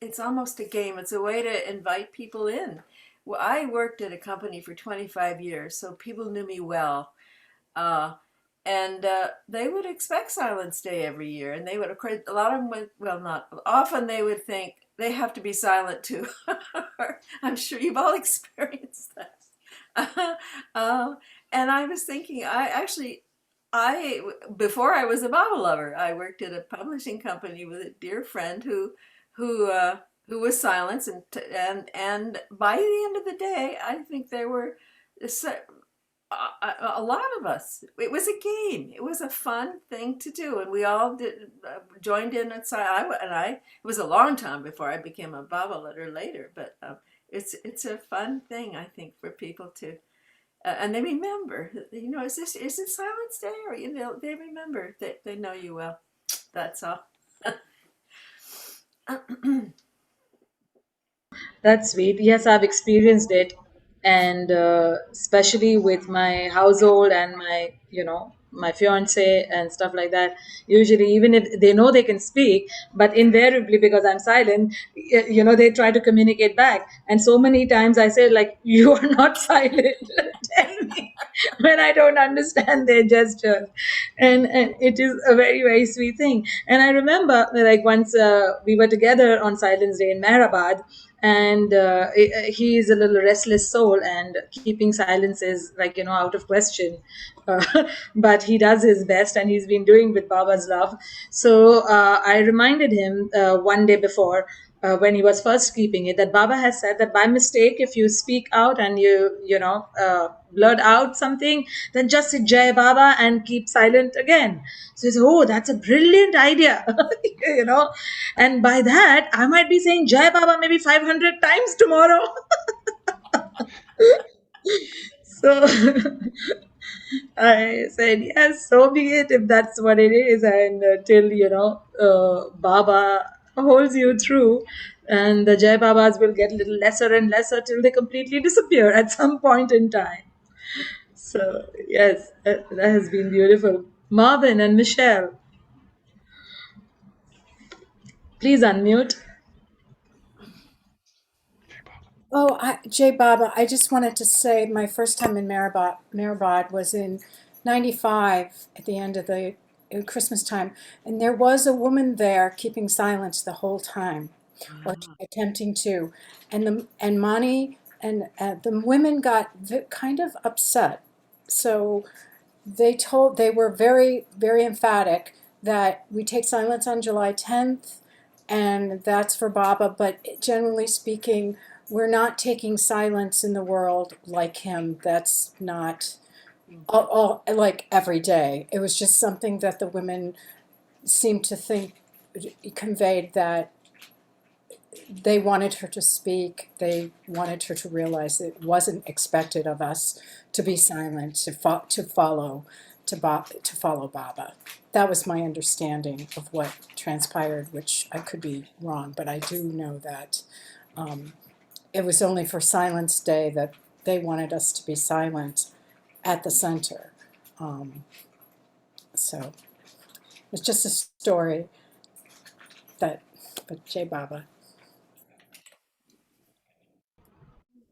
it's almost a game. It's a way to invite people in. Well, I worked at a company for 25 years, so people knew me well. Uh, and they would expect Silence Day every year, and they would, of course, a lot of them would, well, not often, they would think they have to be silent too. I'm sure you've all experienced that. uh, and I was thinking, I before I was a Baba lover, I worked at a publishing company with a dear friend who who was silent, and by the end of the day, I think there were a lot of us. It was a game. It was a fun thing to do, and we all joined in. It was a long time before I became a Baba letter later, but it's a fun thing, I think, for people to. And they remember, is this Silence Day? Or, they remember that they know you well. That's all. That's sweet. Yes, I've experienced it, and especially with my household and my fiance and stuff like that. Usually, even if they know they can speak, but invariably because I'm silent, they try to communicate back. And so many times I say, like, you are not silent. Tell me when I don't understand their gestures, and it is a very very sweet thing. And I remember, like, once we were together on Silence Day in Mehrabad, and he is a little restless soul, and keeping silence is, like, out of question. uh, but he does his best, and he's been doing with Baba's love. So I reminded him one day before, when he was first keeping it, that Baba has said that by mistake, if you speak out and blurt out something, then just say Jai Baba and keep silent again. So he said, oh, that's a brilliant idea. you know and by that, I might be saying Jai Baba maybe 500 times tomorrow. So I said, yes, so be it, if that's what it is. And till, Baba holds you through, and the Jai Babas will get a little lesser and lesser till they completely disappear at some point in time. So, yes, that has been beautiful. Marvin and Michelle, please unmute. Oh, Jay Baba, I just wanted to say my first time in Mehrabad was in '95 at the end of the Christmas time. And there was a woman there keeping silence the whole time, or attempting to. And Mani and the women got kind of upset. So they were very, very emphatic that we take silence on July 10th, and that's for Baba, but generally speaking, we're not taking silence in the world like him. That's not all like every day. It was just something that the women seemed to think conveyed that they wanted her to speak. They wanted her to realize it wasn't expected of us to be silent, to follow Baba. That was my understanding of what transpired, which I could be wrong, but I do know that it was only for Silence Day that they wanted us to be silent at the center. So it's just a story but Jai Baba.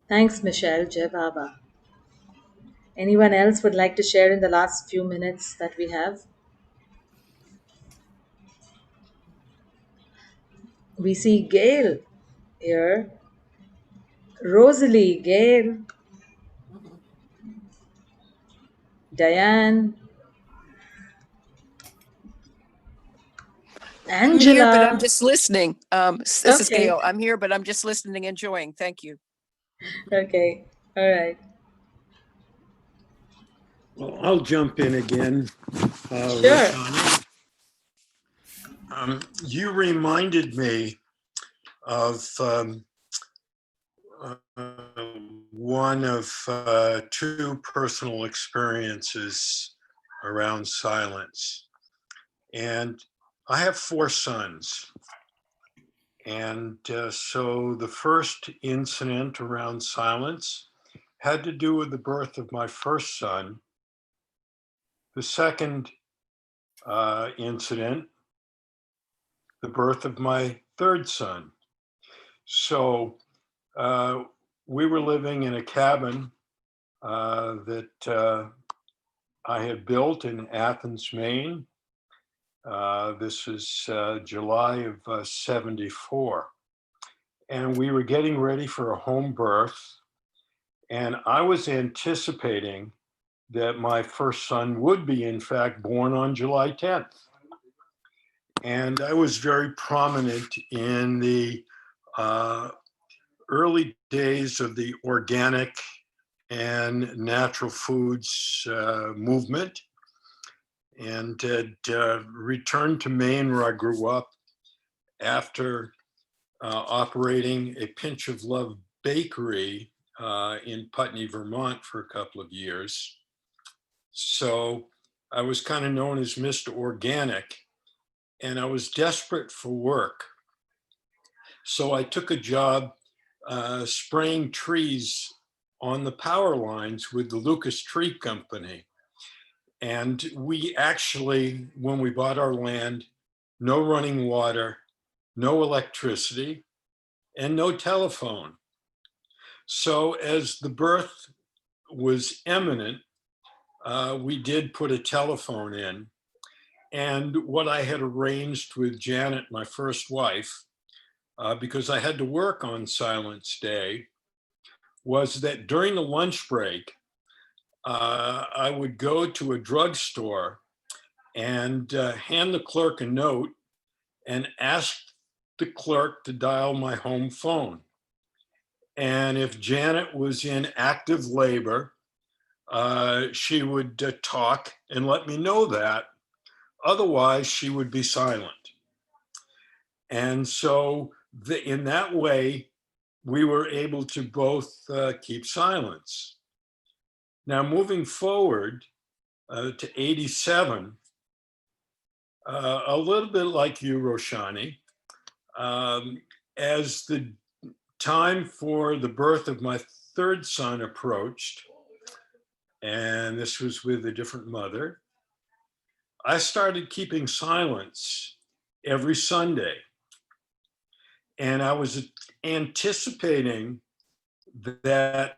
Thanks, Michelle. Jai Baba. Anyone else would like to share in the last few minutes that we have? We see Gayle here. Rosalie, Gayle, Diane, I'm here, but I'm Angela. just listening. This is Okay, Gayle. I'm here, but I'm just listening, enjoying. Thank you. okay, all right. Well, I'll jump in again, Sure. Roshani. You reminded me of one of two personal experiences around silence. And I have four sons. And so the first incident around silence had to do with the birth of my first son. The second incident, the birth of my third son. So we were living in a cabin that I had built in Athens, Maine. This is July of 74. And we were getting ready for a home birth. And I was anticipating that my first son would be, in fact, born on July 10th. And I was very prominent in the early days of the organic and natural foods movement, and had returned to Maine, where I grew up, after operating a Pinch of Love bakery in Putney, Vermont for a couple of years. So I was kind of known as Mr. Organic, and I was desperate for work. So I took a job spraying trees on the power lines with the Lucas Tree Company. And we actually, when we bought our land, no running water, no electricity, and no telephone. So as the birth was imminent, we did put a telephone in. And what I had arranged with Janet, my first wife, because I had to work on Silence Day, was that during the lunch break, I would go to a drugstore and hand the clerk a note and ask the clerk to dial my home phone. And if Janet was in active labor, she would talk and let me know that. Otherwise, she would be silent. And so in that way, we were able to both keep silence. Now, moving forward to 87, a little bit like you, Roshani, as the time for the birth of my third son approached, and this was with a different mother, I started keeping silence every Sunday. And I was anticipating that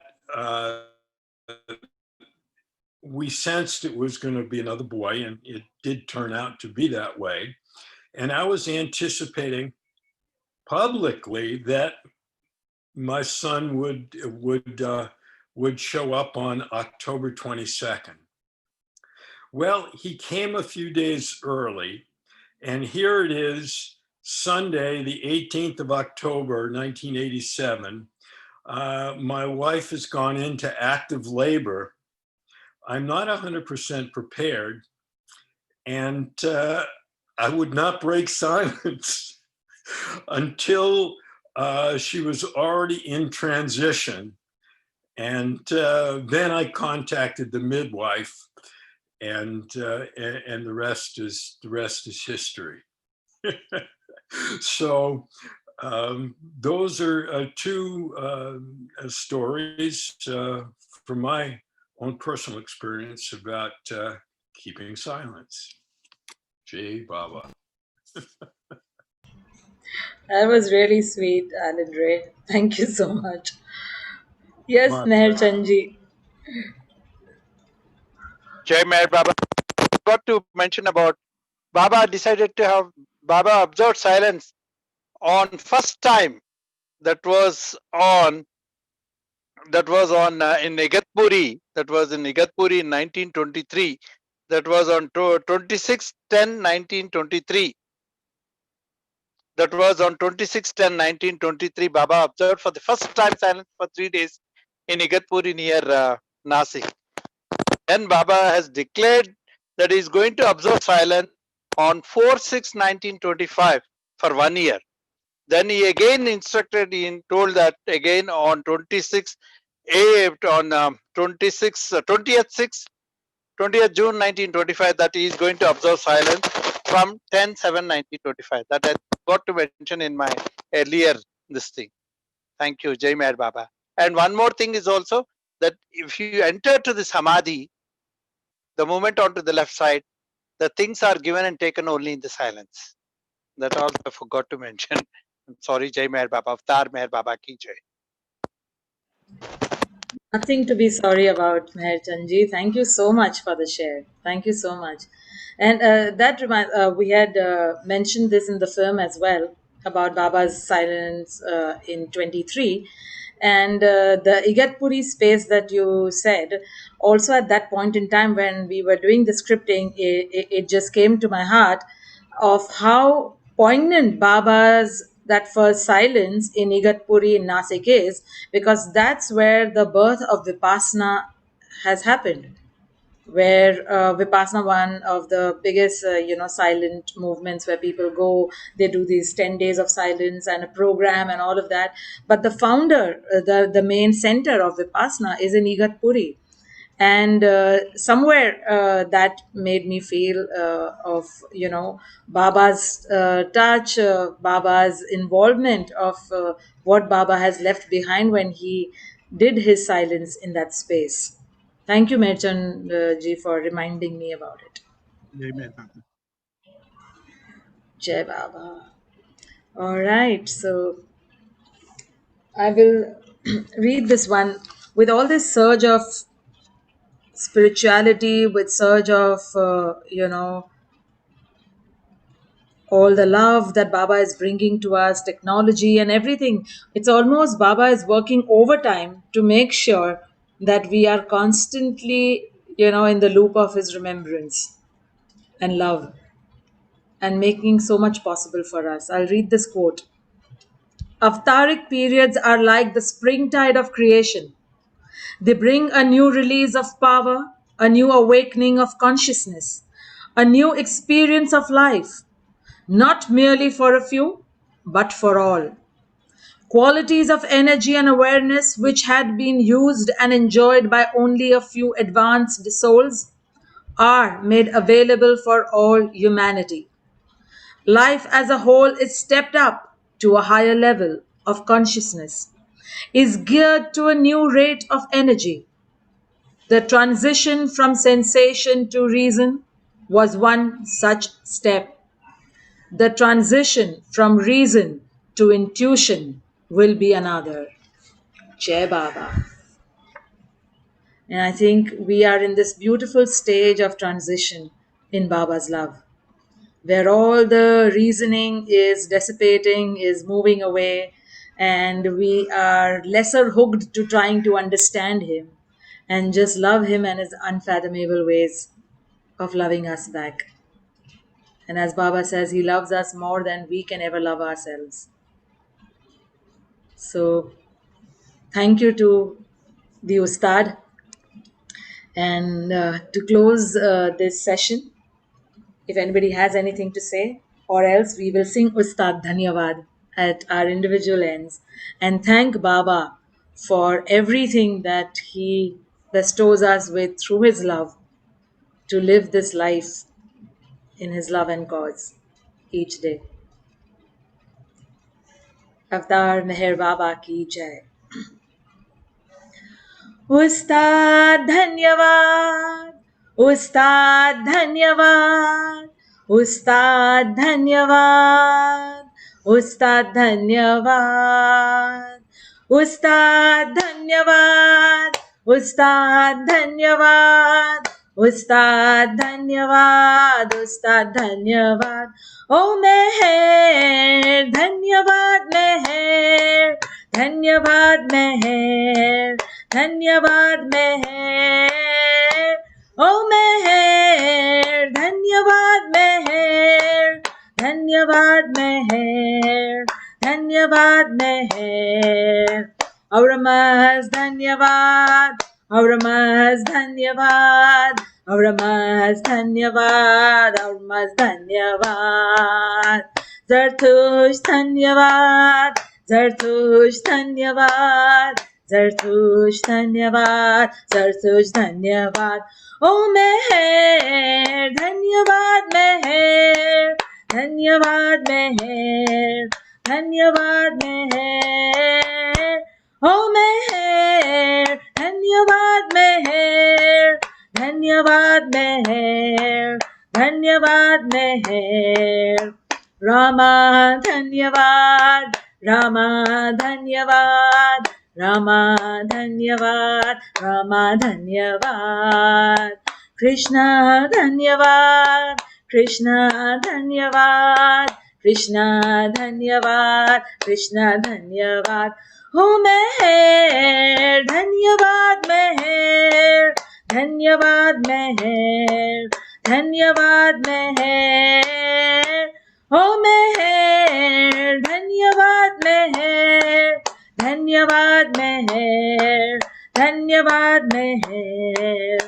we sensed it was going to be another boy, and it did turn out to be that way. And I was anticipating publicly that my son would show up on October 22nd. Well, he came a few days early, And here it is, Sunday, the 18th of October, 1987. My wife has gone into active labor. I'm not 100% prepared, and I would not break silence until she was already in transition. And then I contacted the midwife, and the rest is history. So those are two stories from my own personal experience about keeping silence. Jai Baba. That was really sweet, Alan Ray. Thank you so much. Yes, My Meher pleasure. Chanji. Jai Meher Baba. Got to mention about Baba decided to have Baba observed silence on first time. That was on in Igatpuri. That was in Igatpuri in 1923. That was on 26/10/1923. That was on 26/10/1923. Baba observed for the first time silence for 3 days in Igatpuri near Nasik. Then Baba has declared that he is going to observe silence on 4/6/1925 for 1 year. Then he again instructed, he told that again on 20th 20th June 1925 that he is going to observe silence from 10/7/1925. That I got to mention in my earlier this thing. Thank you, Jai Meher Baba. And one more thing is also that if you enter to the Samadhi, the moment onto the left side, the things are given and taken only in the silence. That also I forgot to mention. I'm sorry, Jai Meher Baba. Avtar Meher Baba ki jai. Nothing to be sorry about, Meher Chanji. Thank you so much for the share. Thank you so much. And that reminds, we had mentioned this in the film as well about Baba's silence in 23. And the Igatpuri space that you said, also at that point in time when we were doing the scripting, it just came to my heart of how poignant Baba's that first silence in Igatpuri in Nasik is, because that's where the birth of Vipassana has happened. Where Vipassana, one of the biggest, silent movements where people go, they do these 10 days of silence and a program and all of that. But the founder, the main center of Vipassana is in Igatpuri. And somewhere that made me feel of Baba's touch, Baba's involvement of what Baba has left behind when he did his silence in that space. Thank you, Merchan ji, for reminding me about it. Jai Meher Baba. Jai Baba. All right, so I will read this one. With all this surge of spirituality, with surge of all the love that Baba is bringing to us, technology and everything, it's almost Baba is working overtime to make sure that we are constantly, in the loop of his remembrance and love, and making so much possible for us. I'll read this quote. Avtaric periods are like the springtide of creation. They bring a new release of power, a new awakening of consciousness, a new experience of life, not merely for a few, but for all. Qualities of energy and awareness which had been used and enjoyed by only a few advanced souls are made available for all humanity. Life as a whole is stepped up to a higher level of consciousness, is geared to a new rate of energy. The transition from sensation to reason was one such step. The transition from reason to intuition will be another. Jai Baba. And I think we are in this beautiful stage of transition in Baba's love, where all the reasoning is dissipating, is moving away, and we are lesser hooked to trying to understand him and just love him and his unfathomable ways of loving us back. And as Baba says, he loves us more than we can ever love ourselves. So thank you to the Ustad. And to close this session, if anybody has anything to say, or else we will sing Ustad Dhanyavad at our individual ends and thank Baba for everything that he bestows us with through his love to live this life in his love and cause each day. Avtar Meher Baba ki jai. उस्ताद धन्यवाद, उस्ताद धन्यवाद, उस्ताद धन्यवाद, उस्ताद धन्यवाद, उस्ताद धन्यवाद, उस्ताद धन्यवाद, उस्ताद धन्यवाद, उस्ताद धन्यवाद. ओ मेहर धन्यवाद मेहर, धन्यवाद मेहर, धन्यवाद मेहर. ओ मेहर धन्यवाद मेहर, धन्यवाद मेहर, धन्यवाद मेहर. और मज धन्यवाद, और मज धन्यवाद, और मज धन्यवाद, और मज धन्यवाद. जरथुश धन्यवाद, जरथुश धन्यवाद, जरथुश धन्यवाद, जरथुश धन्यवाद. ओ मेहर धन्यवाद मेहर, धन्यवाद मेहर, धन्यवाद मेहर. ओ मेहर धन्यवाद मेहर, धन्यवाद मेहर, धन्यवाद मेहर. रामा धन्यवाद, रामा धन्यवाद, रामा धन्यवाद, रामा धन्यवाद. कृष्ण धन्यवाद, कृष्ण धन्यवाद, कृष्ण धन्यवाद, कृष्ण धन्यवाद. हो मेहर धन्यवाद मेहर, धन्यवाद मेहर, धन्यवाद मेहर. हो मेहर धन्यवाद मेहर, धन्यवाद मेहर, धन्यवाद मेहर.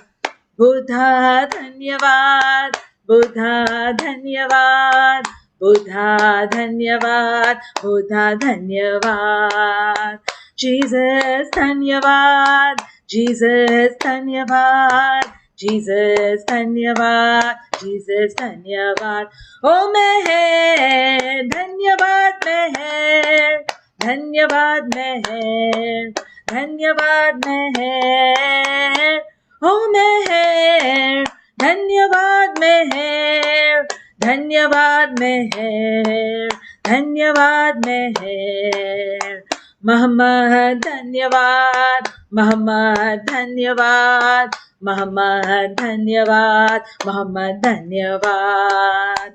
बुद्धा धन्यवाद, बुद्धा धन्यवाद, बुद्धा धन्यवाद, बुद्धा धन्यवाद. जीसस धन्यवाद, जीसस धन्यवाद, जीसस धन्यवाद, जीसस धन्यवाद. ओ मेहर धन्यवाद मेहर, धन्यवाद मेहर, धन्यवाद मेहर. ओ मेहर धन्यवाद मेहर, धन्यवाद मेहर, धन्यवाद मेहर. मोहम्मद धन्यवाद, मोहम्मद धन्यवाद, मोहम्मद धन्यवाद, मोहम्मद धन्यवाद.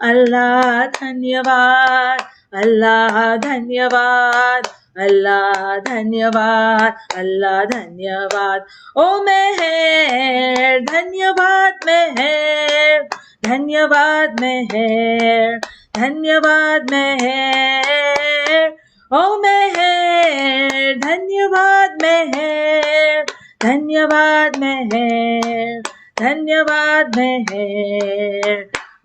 अल्लाह धन्यवाद, अल्लाह धन्यवाद, अल्लाह धन्यवाद, अल्लाह धन्यवाद. ओ मेहर धन्यवाद मेहर, धन्यवाद मेहर, धन्यवाद मेहर. ओ मेहर धन्यवाद मेहर, धन्यवाद मेहर, धन्यवाद मेहर.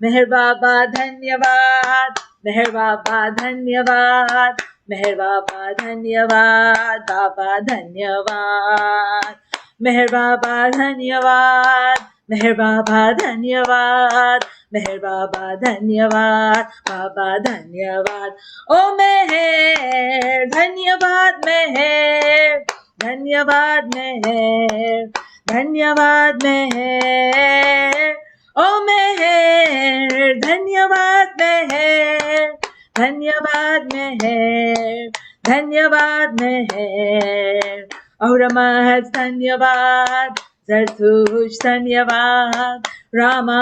मेहर बाबा धन्यवाद, मेहर बाबा धन्यवाद, मेहर बाबा धन्यवाद, बाबा धन्यवाद. मेहर बाबा धन्यवाद, मेहर बाबा धन्यवाद, मेहर बाबा धन्यवाद, बाबा धन्यवाद. ओ मेहर धन्यवाद मेहर, धन्यवाद मेहर, धन्यवाद मेहर. ओ मेहर धन्यवाद मेहर, धन्यवाद मेहर, धन्यवाद मेहर. और महज धन्यवाद, जरथुश धन्यवाद, रामा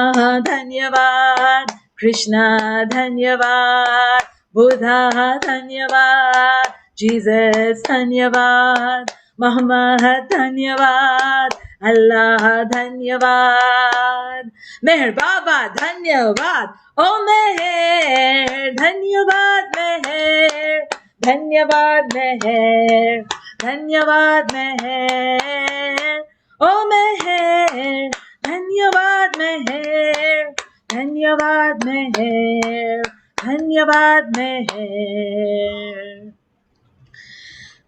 धन्यवाद, कृष्णा धन्यवाद, बुद्धा धन्यवाद, जीसस धन्यवाद, Muhammad Dhanyavad, Allah Dhanyavad, Meher Baba Dhanyavad, Oh Meher Dhanyavad Meher, Dhanyavad Meher, Dhanyavad Meher, Oh Meher, Dhanyavad Meher, Dhanyavad Meher, Dhanyavad Meher.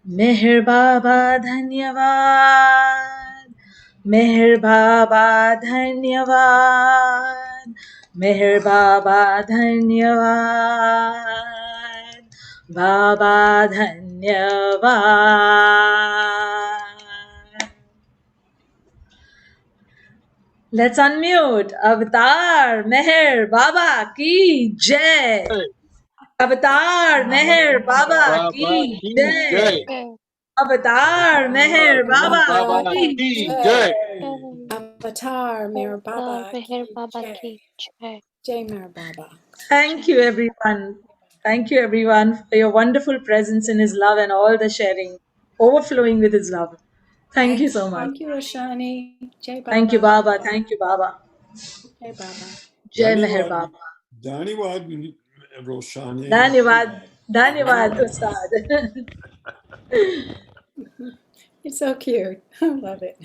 Meher Baba Dhanyavad, Meher Baba Dhanyavad, Meher Baba Dhanyavad, Baba Dhanyavad. Let's unmute. Avatar Meher Baba ki jai. Avatar Meher Baba ki jai. Avatar Meher Baba Baba ki ki jai. Avatar Meher Baba Meher ki Baba jai. ki jai. Jai Meher Baba. Thank you, everyone. Thank you, everyone, for your wonderful presence in His love and all the sharing, overflowing with His love. Thank you so much. Thank you, Ashani. Jai Thank you, Baba. Baba. Thank you, Baba. Jai Baba. Jai Meher Dhanyavad, Baba. Dhanyavad, Roshani. Dhanyavad. Dhanyavad, Ustad. It's so cute. I love it.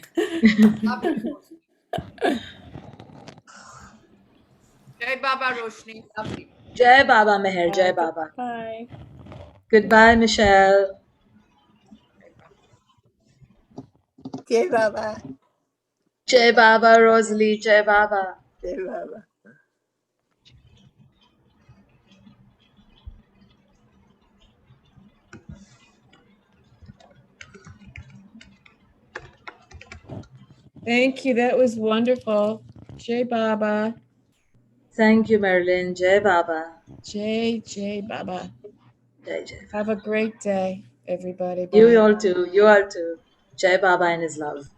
Jai Baba Roshni. Lovely. Jai Baba Meher. Jai Baba. Bye. Goodbye, Michelle. Okay, Baba. Jai Baba, Rosalie. Jai Baba. Okay, Baba. Thank you. That was wonderful. Jai Baba. Thank you, Marilyn. Jai Baba. Jai Baba. Jai Jai. Have a great day, everybody. You Bye. all too. You all too. Jai Baba and His love.